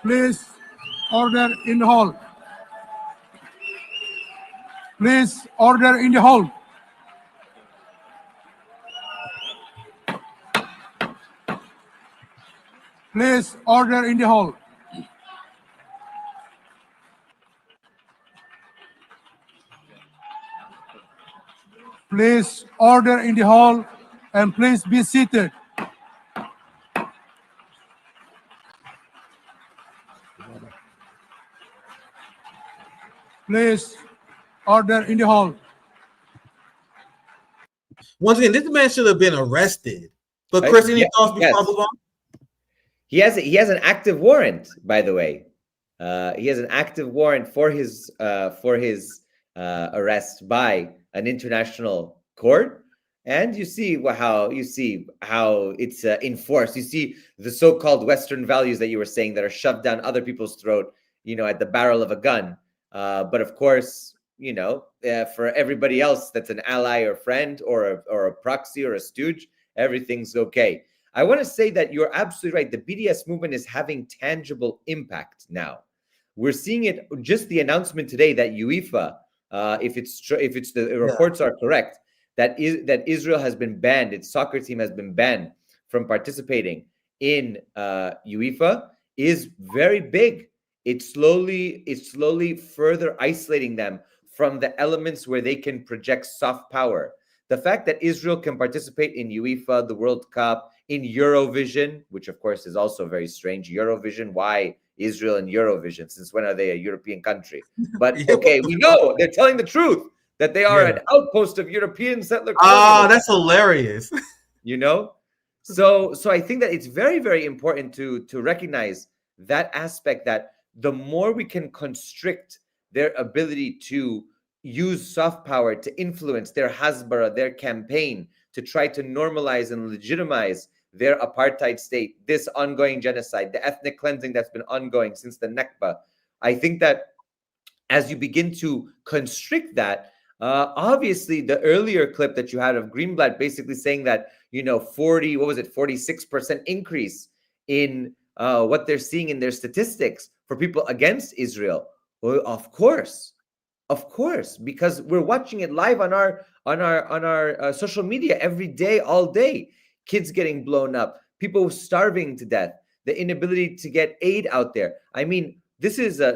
Please order in the hall. Please order in the hall. Please order in the hall. Please order in the hall, and please be seated. Please order in the hall. Once again, this man should have been arrested. But Chris, any thoughts before I move on? He has an active warrant, by the way. He has an active warrant for his arrest by an international court, and you see how it's enforced. You see the so-called Western values that you were saying that are shoved down other people's throat, at the barrel of a gun. But of course, for everybody else that's an ally or friend or a proxy or a stooge, everything's okay. I want to say that you're absolutely right. The BDS movement is having tangible impact now. We're seeing it, just the announcement today that UEFA, if the reports are correct, that Israel has been banned, its soccer team has been banned from participating in UEFA, is very big. It's slowly further isolating them from the elements where they can project soft power. The fact that Israel can participate in UEFA, the World Cup, in Eurovision, which of course is also very strange. Eurovision, why Israel and Eurovision? Since when are they a European country? But okay, we know they're telling the truth that they are an outpost of European settler. That's hilarious. So I think that it's very, very important to recognize that aspect, that the more we can constrict their ability to use soft power to influence their Hasbara, their campaign, to try to normalize and legitimize their apartheid state, this ongoing genocide, the ethnic cleansing that's been ongoing since the Nakba. I think that as you begin to constrict that, obviously the earlier clip that you had of Greenblatt basically saying that, 46% increase in what they're seeing in their statistics for people against Israel. Well, of course, because we're watching it live on our social media every day, all day. Kids getting blown up, people starving to death, the inability to get aid out there. I mean, this is a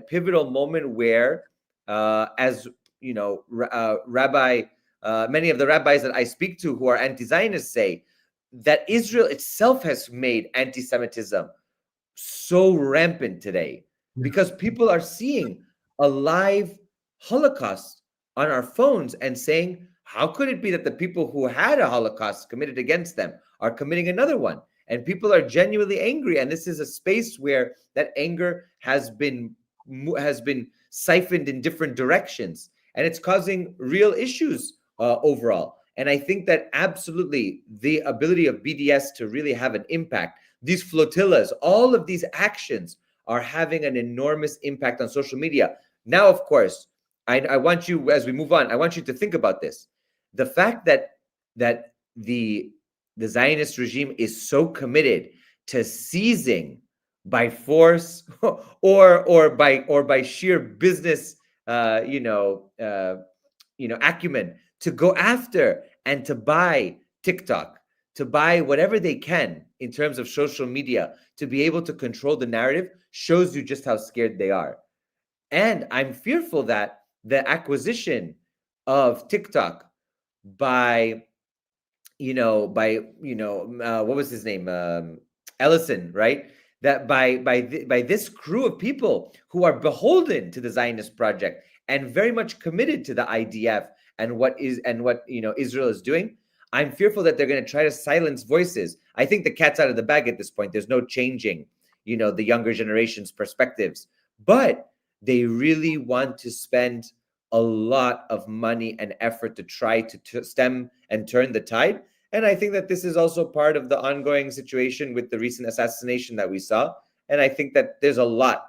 pivotal moment where, as you know, many of the rabbis that I speak to who are anti-Zionists say that Israel itself has made anti-Semitism so rampant today because people are seeing a live Holocaust on our phones and saying, how could it be that the people who had a Holocaust committed against them are committing another one. And people are genuinely angry. And this is a space where that anger has been siphoned in different directions. And it's causing real issues overall. And I think that absolutely the ability of BDS to really have an impact, these flotillas, all of these actions are having an enormous impact on social media. Now, of course, I want you, as we move on, I want you to think about this. The fact that the Zionist regime is so committed to seizing by force or by sheer business acumen to go after and to buy TikTok, to buy whatever they can in terms of social media, to be able to control the narrative, shows you just how scared they are. And I'm fearful that the acquisition of TikTok by what was his name? Ellison, right? That by this crew of people who are beholden to the Zionist project and very much committed to the IDF and what Israel is doing, I'm fearful that they're going to try to silence voices. I think the cat's out of the bag at this point. There's no changing, the younger generation's perspectives, but they really want to spend a lot of money and effort to try to stem and turn the tide. And I think that this is also part of the ongoing situation with the recent assassination that we saw. And I think that there's a lot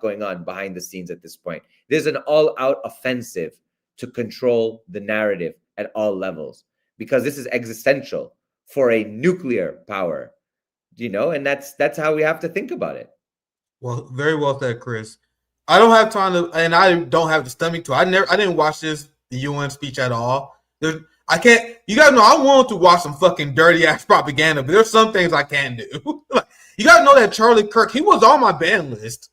going on behind the scenes at this point. There's an all-out offensive to control the narrative at all levels, because this is existential for a nuclear power, and that's how we have to think about it. Well, very well said, Chris. I don't have time to, and I don't have the stomach to. I didn't watch the UN speech at all. I can't. You guys know I want to watch some fucking dirty ass propaganda, but there's some things I can't do. You guys know that Charlie Kirk, he was on my ban list.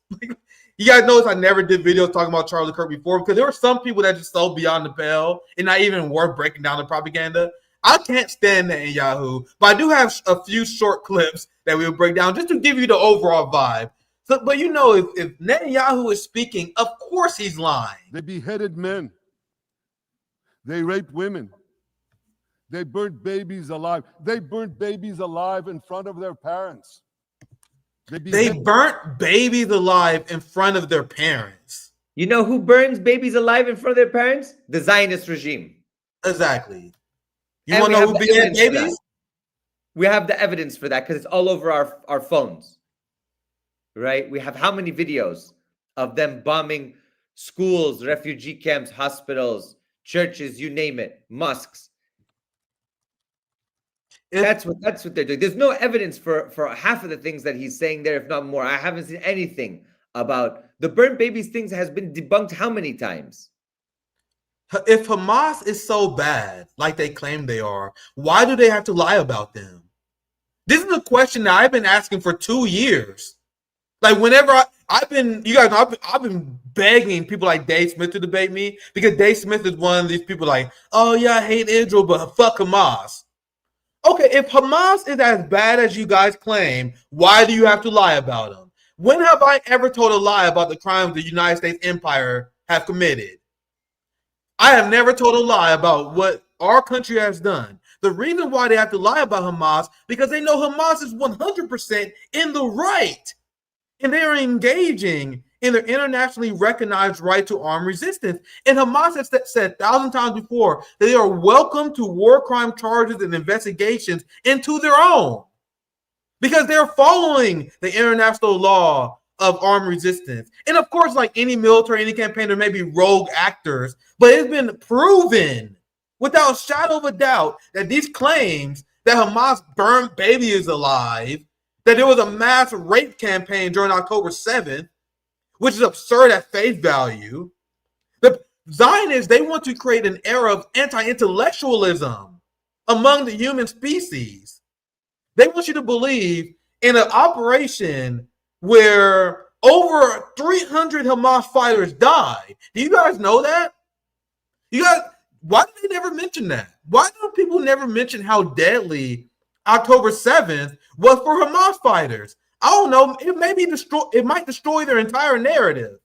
You guys notice I never did videos talking about Charlie Kirk before, because there were some people that just so beyond the pale and not even worth breaking down the propaganda. I can't stand Netanyahu, but I do have a few short clips that we will break down just to give you the overall vibe. So, but if Netanyahu is speaking, of course he's lying. They beheaded men. They raped women. They burnt babies alive. They burnt babies alive in front of their parents. They burnt babies alive in front of their parents. You know who burns babies alive in front of their parents? The Zionist regime. Exactly. You want to know who beheaded babies? We have the evidence for that because it's all over our phones. Right? We have how many videos of them bombing schools, refugee camps, hospitals, churches, you name it, mosques. That's what they're doing. There's no evidence for half of the things that he's saying there, if not more. I haven't seen anything about the burnt babies things. Has been debunked how many times? If Hamas is so bad, like they claim they are, why do they have to lie about them? This is a question that I've been asking for 2 years. Like whenever I've been begging people like Dave Smith to debate me, because Dave Smith is one of these people like, oh yeah, I hate Israel, but fuck Hamas. Okay, if Hamas is as bad as you guys claim, why do you have to lie about them? When have I ever told a lie about the crimes the United States empire have committed? I have never told a lie about what our country has done. The reason why they have to lie about Hamas, because they know Hamas is 100% in the right. And they are engaging in their internationally recognized right to armed resistance. And Hamas has said 1,000 times before that they are welcome to war crime charges and investigations into their own, because they're following the international law of armed resistance. And of course, like any military, any campaign, there may be rogue actors, but it's been proven without a shadow of a doubt that these claims that Hamas burned babies alive, that there was a mass rape campaign during October 7th, which is absurd at face value. The Zionists, they want to create an era of anti-intellectualism among the human species. They want you to believe in an operation where over 300 Hamas fighters died. Do you guys know that? Why do they never mention that? Why do people never mention how deadly October 7th was for Hamas fighters? I don't know. It might destroy their entire narrative.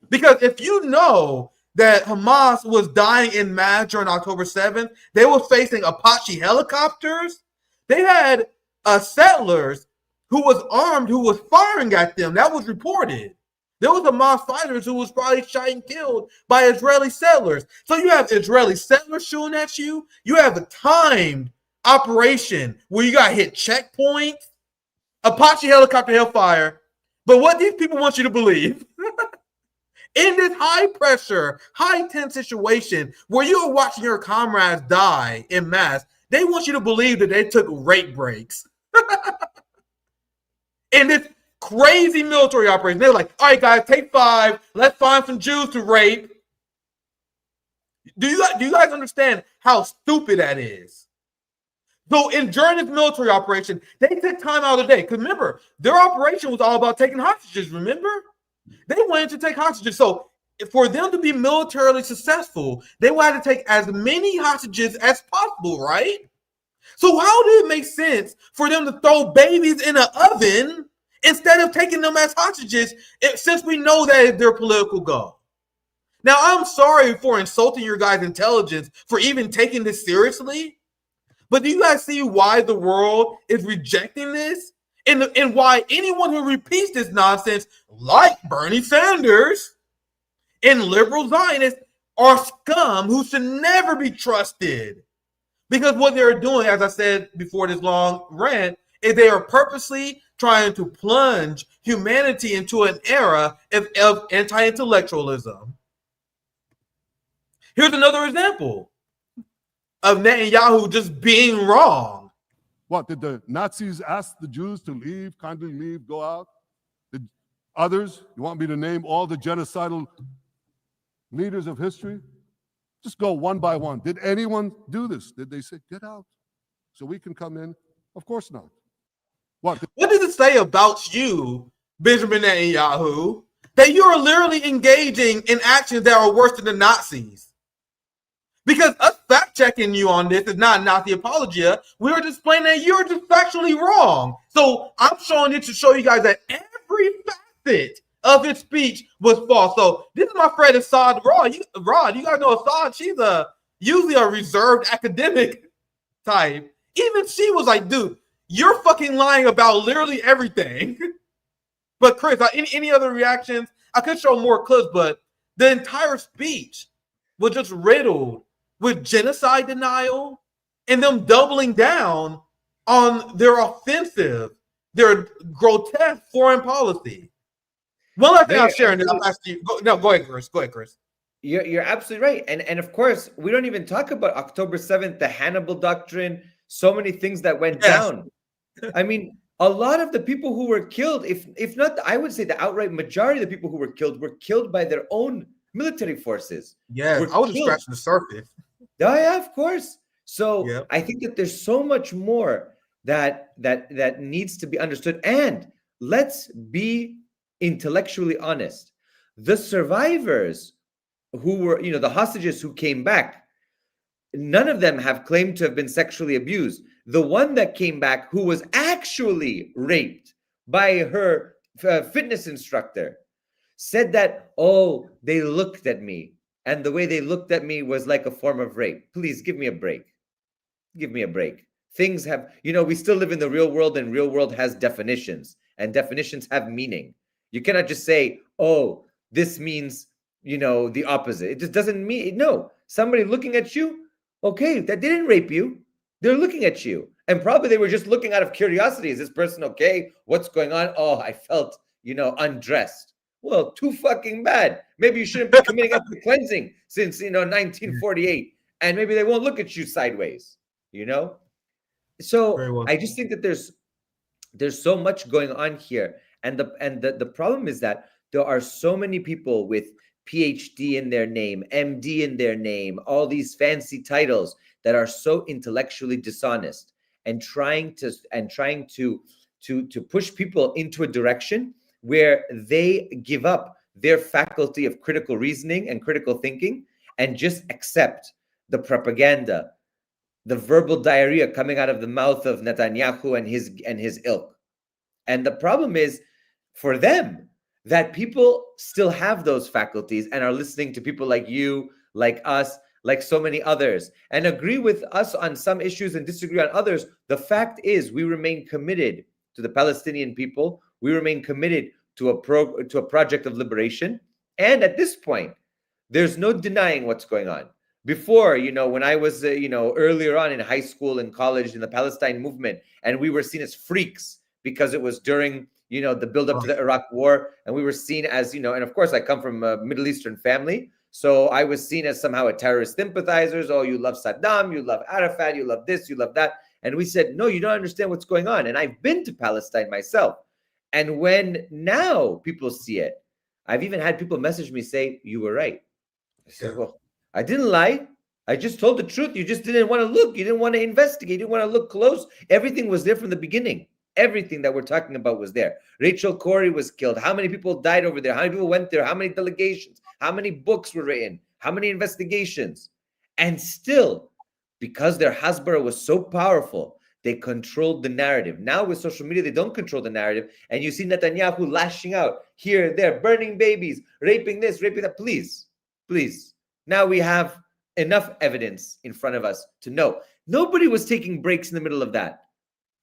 Because if you know that Hamas was dying in mass during October 7th, they were facing Apache helicopters. They had settlers who was armed, who was firing at them. That was reported. There was a Hamas fighters who was probably shot and killed by Israeli settlers. So you have Israeli settlers shooting at you. You have a timed operation where you got hit checkpoints, Apache helicopter hellfire. But what these people want you to believe, in this high pressure, high tense situation where you are watching your comrades die en masse, they want you to believe that they took rape breaks. In this crazy military operation, they're like, all right, guys, take 5. Let's find some Jews to rape. Do you guys understand how stupid that is? So during this military operation, they took time out of the day. Because remember, their operation was all about taking hostages, remember? They wanted to take hostages. So for them to be militarily successful, they wanted to take as many hostages as possible, right? So how did it make sense for them to throw babies in an oven instead of taking them as hostages, since we know that is their political goal? Now, I'm sorry for insulting your guys' intelligence for even taking this seriously, but do you guys see why the world is rejecting this? And why anyone who repeats this nonsense, like Bernie Sanders and liberal Zionists, are scum who should never be trusted? Because what they're doing, as I said before this long rant, is they are purposely trying to plunge humanity into an era of anti-intellectualism. Here's another example of Netanyahu just being wrong. What, did the Nazis ask the Jews to leave, kindly leave, go out? Did others, you want me to name all the genocidal leaders of history? Just go one by one. Did anyone do this? Did they say, get out so we can come in? Of course not. What does it say about you, Benjamin Netanyahu, that you are literally engaging in actions that are worse than the Nazis? Because us fact-checking you on this is not Nazi apologia. We are just explaining that you're just factually wrong. So I'm showing it to show you guys that every facet of his speech was false. So this is my friend Assad Rod. You guys know Assad. She's usually a reserved academic type. Even she was like, dude, you're fucking lying about literally everything. But Chris, any other reactions? I could show more clips, but the entire speech was just riddled with genocide denial and them doubling down on their offensive, their grotesque foreign policy. One last thing I'll share, and then I'll ask you. Go ahead, Chris. Go ahead, Chris. You're absolutely right. And of course, we don't even talk about October 7th, the Hannibal Doctrine, so many things that went down. I mean, a lot of the people who were killed, if not, I would say the outright majority of the people who were killed by their own military forces. Yeah, I was just scratching the surface. Yeah, of course. So I think that there's so much more that needs to be understood. And let's be intellectually honest. The survivors who were, the hostages who came back, none of them have claimed to have been sexually abused. The one that came back who was actually raped by her fitness instructor said that, oh, they looked at me. And the way they looked at me was like a form of rape. Please give me a break. Give me a break. Things have, we still live in the real world, and real world has definitions, and definitions have meaning. You cannot just say, oh, this means, the opposite. It just doesn't mean, no. Somebody looking at you, okay, that didn't rape you. They're looking at you. And probably they were just looking out of curiosity. Is this person okay? What's going on? Oh, I felt, undressed. Well, too fucking bad. Maybe you shouldn't be committing up to cleansing since, 1948. And maybe they won't look at you sideways, So I just think that there's so much going on here. And the problem is that there are so many people with PhD in their name, MD in their name, all these fancy titles that are so intellectually dishonest and trying to push people into a direction where they give up their faculty of critical reasoning and critical thinking and just accept the propaganda, the verbal diarrhea coming out of the mouth of Netanyahu and his ilk. And the problem is for them that people still have those faculties and are listening to people like you, like us, like so many others, and agree with us on some issues and disagree on others. The fact is, we remain committed to the Palestinian people. We remain committed to a project of liberation. And at this point, there's no denying what's going on. Before, when I was, earlier on in high school and college in the Palestine movement, and we were seen as freaks because it was during, the buildup to the Iraq War, and we were seen as, and of course I come from a Middle Eastern family, so I was seen as somehow a terrorist sympathizers. Oh, you love Saddam, you love Arafat, you love this, you love that. And we said, no, you don't understand what's going on. And I've been to Palestine myself. And when now people see it, I've even had people message me say, you were right. I said, well, I didn't lie. I just told the truth. You just didn't want to look. You didn't want to investigate. You didn't want to look close. Everything was there from the beginning. Everything that we're talking about was there. Rachel Corrie was killed. How many people died over there? How many people went there? How many delegations? How many books were written? How many investigations? And still, because their Hasbara was so powerful, they controlled the narrative. Now with social media, they don't control the narrative. And you see Netanyahu lashing out here, there, burning babies, raping this, raping that. Please, please. Now we have enough evidence in front of us to know. Nobody was taking breaks in the middle of that.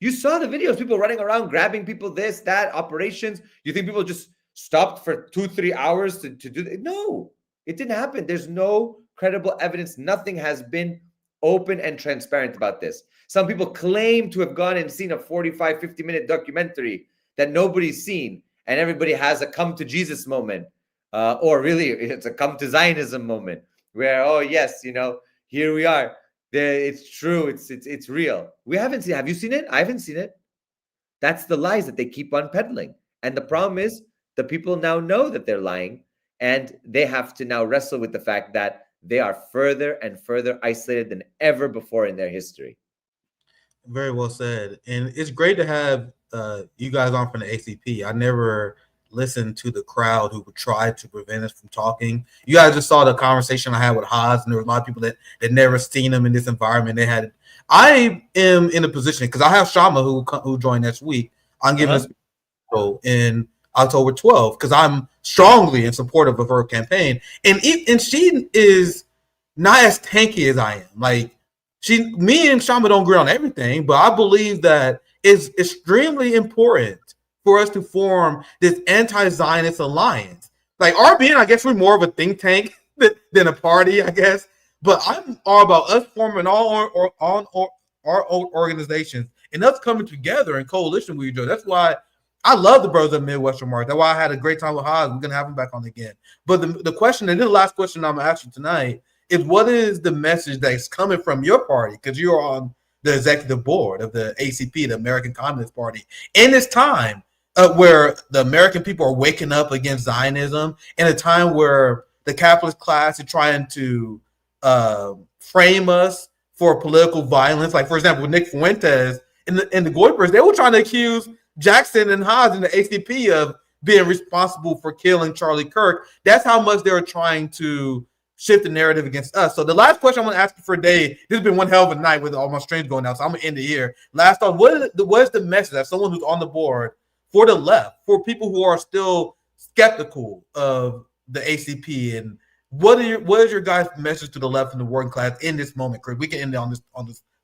You saw the videos, people running around, grabbing people, this, that, operations. You think people just stopped for 2-3 hours to do that? No, it didn't happen. There's no credible evidence. Nothing has been open and transparent about this. Some people claim to have gone and seen a 45, 50-minute documentary that nobody's seen, and everybody has a come to Jesus moment, or really it's a come to Zionism moment, where, oh yes, here we are. It's true. It's real. We haven't seen. Have you seen it? I haven't seen it. That's the lies that they keep on peddling. And the problem is the people now know that they're lying, and they have to now wrestle with the fact that they are further and further isolated than ever before in their history. Very well said. And it's great to have you guys on from the ACP. I never listened to the crowd who would try to prevent us from talking. You guys just saw the conversation I had with Haas, and there were a lot of people that never seen him in this environment. I am in a position, because I have Shama who joined next week. I'm giving a speech in October 12th because I'm strongly in support of her campaign. And she is not as tanky as I am. Like, me and Shama don't agree on everything, but I believe that it's extremely important for us to form this anti-Zionist alliance. Like RBN, I guess we're more of a think tank than a party, I guess. But I'm all about us forming all our organizations and us coming together in coalition with each other. That's why I love the Brothers of Midwestern March. That's why I had a great time with Haas. We're gonna have him back on again. But the question, and then the last question I'm gonna ask you tonight, is what is the message that's coming from your party? Because you're on the executive board of the ACP, the American Communist Party, in this time where the American people are waking up against Zionism, in a time where the capitalist class is trying to frame us for political violence. Like, for example, with Nick Fuentes in the Goipers, they were trying to accuse Jackson and Haas in the ACP of being responsible for killing Charlie Kirk. That's how much they were trying to shift the narrative against us. So the last question I want to ask you for a day, this has been one hell of a night with all my streams going out, so I'm going to end it here. Last off, what is the message as someone who's on the board for the left, for people who are still skeptical of the ACP, and what is your guys' message to the left and the working class in this moment, Chris? We can end it on this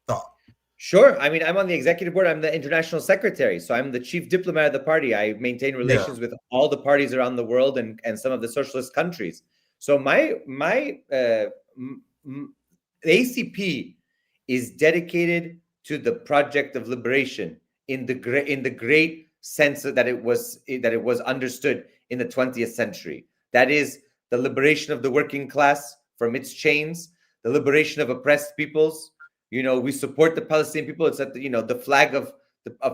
thought. Sure. I mean, I'm on the executive board. I'm the international secretary. So I'm the chief diplomat of the party. I maintain relations with all the parties around the world and some of the socialist countries. So the ACP is dedicated to the project of liberation in the great sense that it was understood in the 20th century. That is the liberation of the working class from its chains, the liberation of oppressed peoples. We support the Palestinian people. It's that the flag of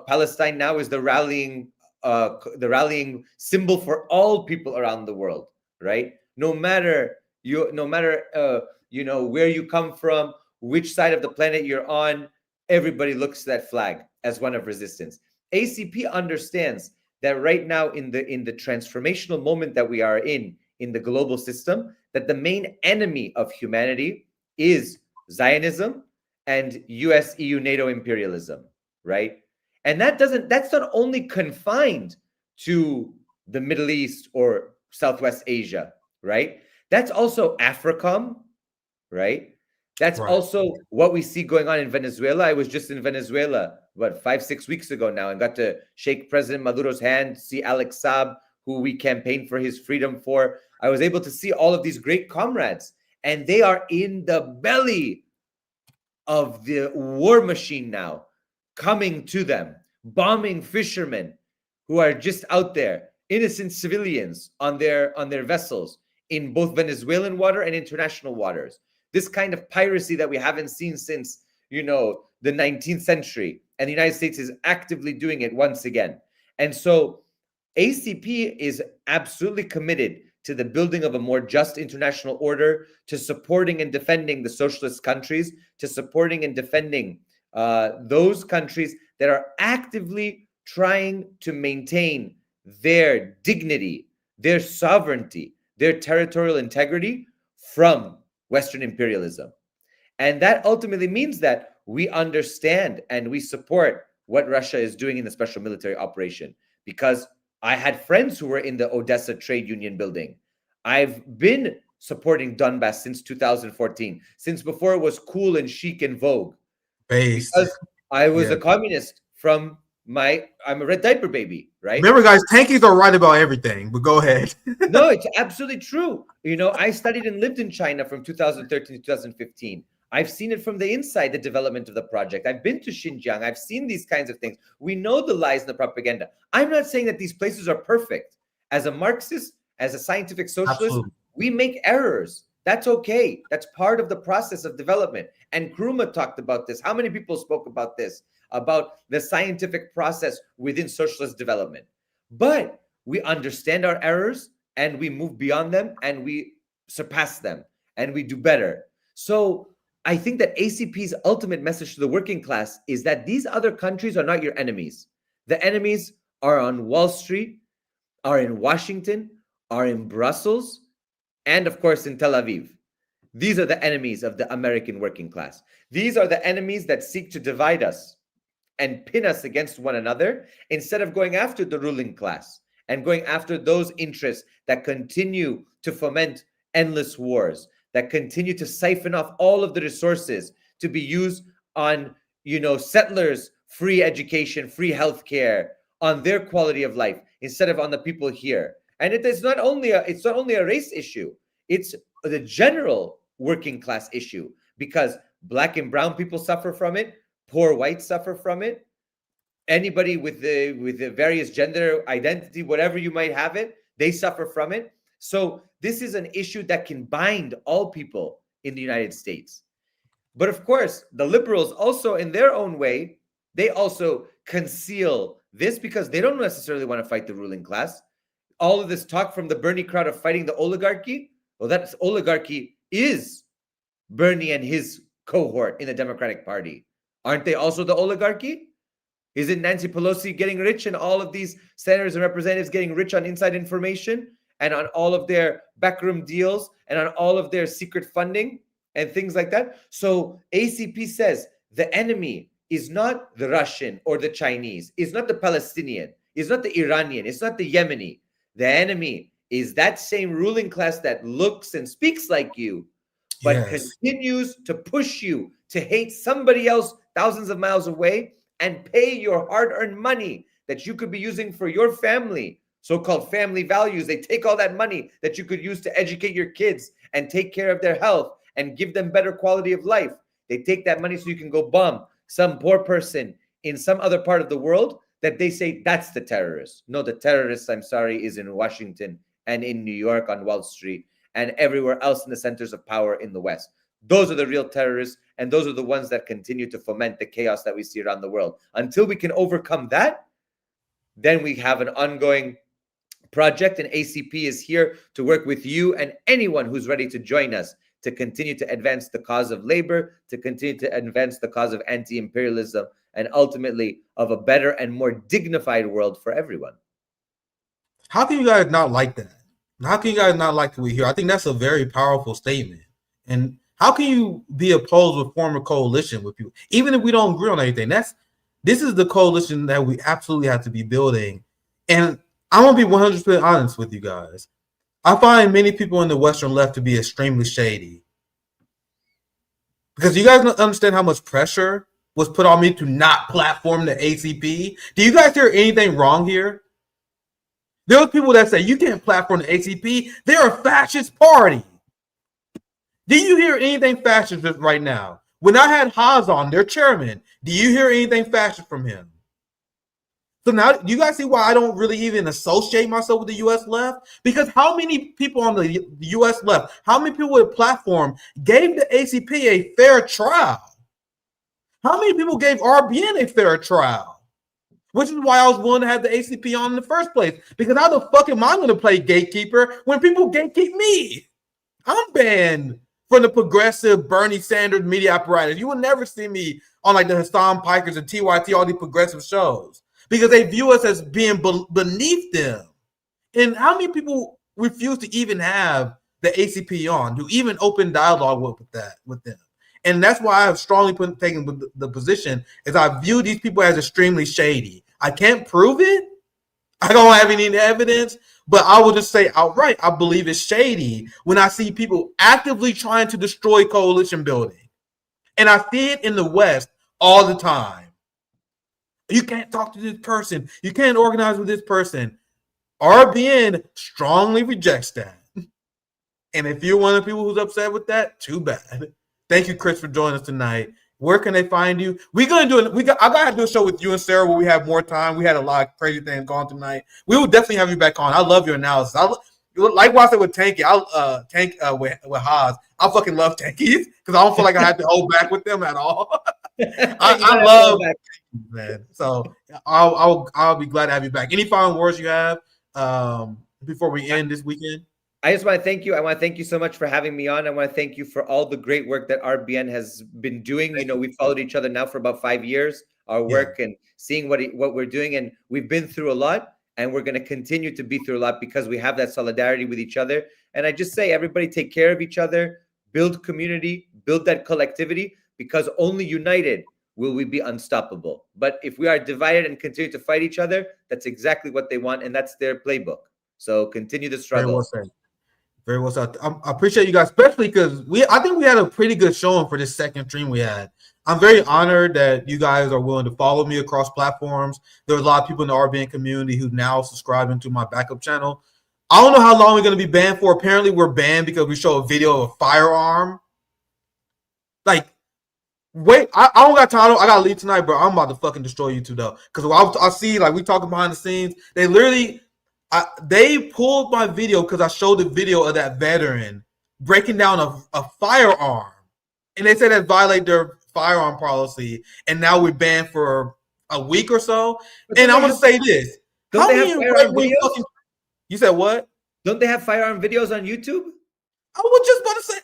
Palestine now is the rallying symbol for all people around the world, right? No matter where you come from, which side of the planet you're on, everybody looks to that flag as one of resistance. ACP understands that right now in the transformational moment that we are in the global system, that the main enemy of humanity is Zionism and US, EU, NATO imperialism, right? And that's not only confined to the Middle East or Southwest Asia, right? That's also AFRICOM, right? That's Right. also what we see going on in Venezuela. I was just in Venezuela, 5-6 weeks ago now, and got to shake President Maduro's hand, see Alex Saab, who we campaigned for his freedom for. I was able to see all of these great comrades, and they are in the belly of the war machine now, coming to them, bombing fishermen who are just out there, innocent civilians on their vessels in both Venezuelan water and international waters. This kind of piracy that we haven't seen since, the 19th century, and the United States is actively doing it once again. And so ACP is absolutely committed to the building of a more just international order, to supporting and defending the socialist countries, to supporting and defending those countries that are actively trying to maintain their dignity, their sovereignty, their territorial integrity from Western imperialism. And that ultimately means that we understand and we support what Russia is doing in the special military operation, because I had friends who were in the Odessa trade union building. I've been supporting Donbass since 2014, since before it was cool and chic and vogue. Based. Because I was a communist I'm a red diaper baby, right? Remember, guys, tankies are right about everything, but go ahead. No, it's absolutely true. I studied and lived in China from 2013 to 2015. I've seen it from the inside, the development of the project. I've been to Xinjiang. I've seen these kinds of things. We know the lies and the propaganda. I'm not saying that these places are perfect. As a Marxist, as a scientific socialist, Absolutely. we make errors. That's okay. That's part of the process of development. And Kruma talked about this. How many people spoke about this? About the scientific process within socialist development. But we understand our errors and we move beyond them and we surpass them and we do better. So I think that ACP's ultimate message to the working class is that these other countries are not your enemies. The enemies are on Wall Street, are in Washington, are in Brussels, and of course in Tel Aviv. These are the enemies of the American working class. These are the enemies that seek to divide us and pin us against one another instead of going after the ruling class and going after those interests that continue to foment endless wars, that continue to siphon off all of the resources to be used on, settlers' free education, free healthcare, on their quality of life instead of on the people here. And it's not only a race issue; it's the general working class issue, because Black and brown people suffer from it, poor whites suffer from it, anybody with the various gender identity, whatever you might have it, they suffer from it. So this is an issue that can bind all people in the United States. But of course, the liberals also, in their own way, they also conceal this because they don't necessarily want to fight the ruling class. All of this talk from the Bernie crowd of fighting the oligarchy, well, that oligarchy is Bernie and his cohort in the Democratic Party. Aren't they also the oligarchy? Isn't Nancy Pelosi getting rich and all of these senators and representatives getting rich on inside information and on all of their backroom deals and on all of their secret funding and things like that? So ACP says the enemy is not the Russian or the Chinese, is not the Palestinian, is not the Iranian, it's not the Yemeni. The enemy is that same ruling class that looks and speaks like you, but continues to push you to hate somebody else thousands of miles away and pay your hard-earned money that you could be using for your family, so-called family values. They take all that money that you could use to educate your kids and take care of their health and give them better quality of life. They take that money so you can go bomb some poor person in some other part of the world that they say that's the terrorist. No, the terrorist, I'm sorry, is in Washington and in New York on Wall Street and everywhere else in the centers of power in the West. Those are the real terrorists, and those are the ones that continue to foment the chaos that we see around the world. Until we can overcome that, then we have an ongoing project, and ACP is here to work with you and anyone who's ready to join us to continue to advance the cause of labor, to continue to advance the cause of anti-imperialism, and ultimately of a better and more dignified world for everyone. How can you guys not like that? How can you guys not like what we hear? I think that's a very powerful statement. And how can you be opposed with form a coalition with people, even if we don't agree on anything? This is the coalition that we absolutely have to be building. And I want to be 100% honest with you guys. I find many people in the Western left to be extremely shady. Because you guys don't understand how much pressure was put on me to not platform the ACP. Do you guys hear anything wrong here? There are people that say you can't platform the ACP. They're a fascist party. Do you hear anything fascist right now? When I had Haas on, their chairman, do you hear anything fascist from him? So now, do you guys see why I don't really even associate myself with the U.S. left? Because how many people on the U.S. left, how many people with a platform gave the ACP a fair trial? How many people gave RBN a fair trial? Which is why I was willing to have the ACP on in the first place. Because how the fuck am I going to play gatekeeper when people gatekeep me? I'm banned from the progressive Bernie Sanders media apparatus. You will never see me on like the Hassan Pikers and TYT, all these progressive shows, because they view us as being beneath them. And how many people refuse to even have the ACP on, to even open dialogue with them? And that's why I have strongly taken the position is I view these people as extremely shady. I can't prove it. I don't have any evidence, but I will just say outright, I believe it's shady when I see people actively trying to destroy coalition building. And I see it in the West all the time. You can't talk to this person. You can't organize with this person. RBN strongly rejects that. And if you're one of the people who's upset with that, too bad. Thank you, Chris, for joining us tonight. Where can they find you? We're gonna do it. I gotta do a show with you and Sarah where we have more time. We had a lot of crazy things going tonight. We will definitely have you back on. I love your analysis. Like what I said with Tanky, with Haas. I fucking love Tankies because I don't feel like I have to hold back with them at all. I love Tankies, man. So I'll be glad to have you back. Any final words you have before we end this weekend? I just want to thank you. I want to thank you so much for having me on. I want to thank you for all the great work that RBN has been doing. You know, we've followed each other now for about 5 years, our work and seeing what we're doing. And we've been through a lot, and we're going to continue to be through a lot because we have that solidarity with each other. And I just say, everybody take care of each other, build community, build that collectivity, because only united will we be unstoppable. But if we are divided and continue to fight each other, that's exactly what they want. And that's their playbook. So continue the struggle. Very well said. Very well said. I appreciate you guys, especially because I think we had a pretty good showing for this second stream we had. I'm very honored that you guys are willing to follow me across platforms. There's a lot of people in the RBN community who now subscribing to my backup channel. I don't know how long we're going to be banned for. Apparently, we're banned because we show a video of a firearm. Like, wait, I don't got time. I got to leave tonight, bro. I'm about to fucking destroy YouTube, though. Because I see, like, we talking behind the scenes. They literally... they pulled my video because I showed the video of that veteran breaking down a firearm. And they said that violate their firearm policy. And now we're banned for a week or so. And I'm going to say this. Don't they have firearm videos? You said what? Don't they have firearm videos on YouTube? I was just about to say.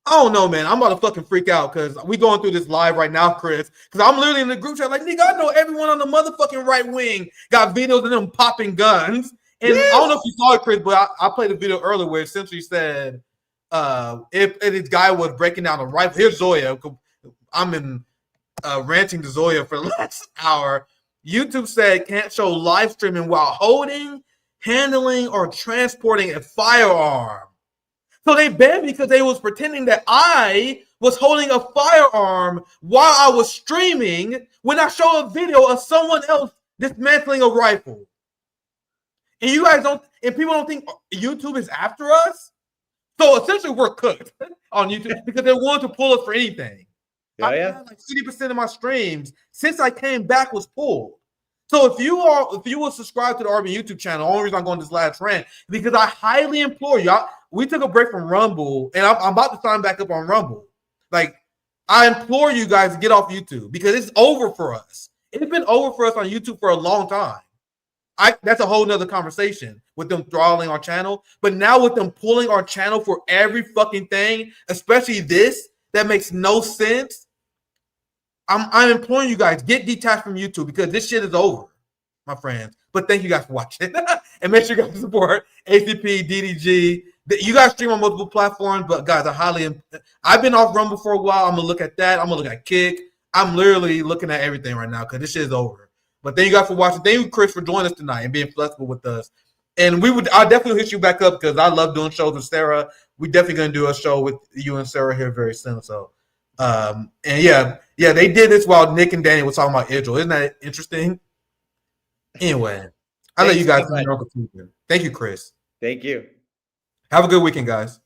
I don't know, man. I'm about to fucking freak out because we going through this live right now, Chris. Because I'm literally in the group chat like, nigga, I know everyone on the motherfucking right wing got videos of them popping guns. And I don't know if you saw it, Chris, but I played a video earlier where it essentially said if this guy was breaking down a rifle. Here's Zoya. I'm in ranting to Zoya for the last hour. YouTube said can't show live streaming while holding, handling, or transporting a firearm. So they banned me because they was pretending that I was holding a firearm while I was streaming when I show a video of someone else dismantling a rifle. And you guys don't, and people don't think YouTube is after us. So essentially we're cooked on YouTube because they want to pull us for anything. Yeah. Like 50% of my streams since I came back was pulled. So if you will subscribe to the RBN YouTube channel, the only reason I'm going this last rant because I highly implore you. We took a break from Rumble, and I'm about to sign back up on Rumble. Like, I implore you guys to get off YouTube because it's over for us. It's been over for us on YouTube for a long time. That's a whole nother conversation with them throttling our channel. But now with them pulling our channel for every fucking thing, especially this, that makes no sense. I'm imploring you guys, get detached from YouTube because this shit is over, my friends. But thank you guys for watching. And make sure you guys support ACP, DDG. You guys stream on multiple platforms, but guys, I've been off Rumble for a while. I'm going to look at that. I'm going to look at Kick. I'm literally looking at everything right now because this shit is over. But thank you guys for watching. Thank you, Chris, for joining us tonight and being flexible with us. And I'll definitely hit you back up because I love doing shows with Sarah. We're definitely going to do a show with you and Sarah here very soon. So And yeah, they did this while Nick and Danny were talking about Israel. Isn't that interesting? Anyway, I'll let you Thanks guys so know your much. own conclusion. Thank you, Chris. Thank you. Have a good weekend, guys.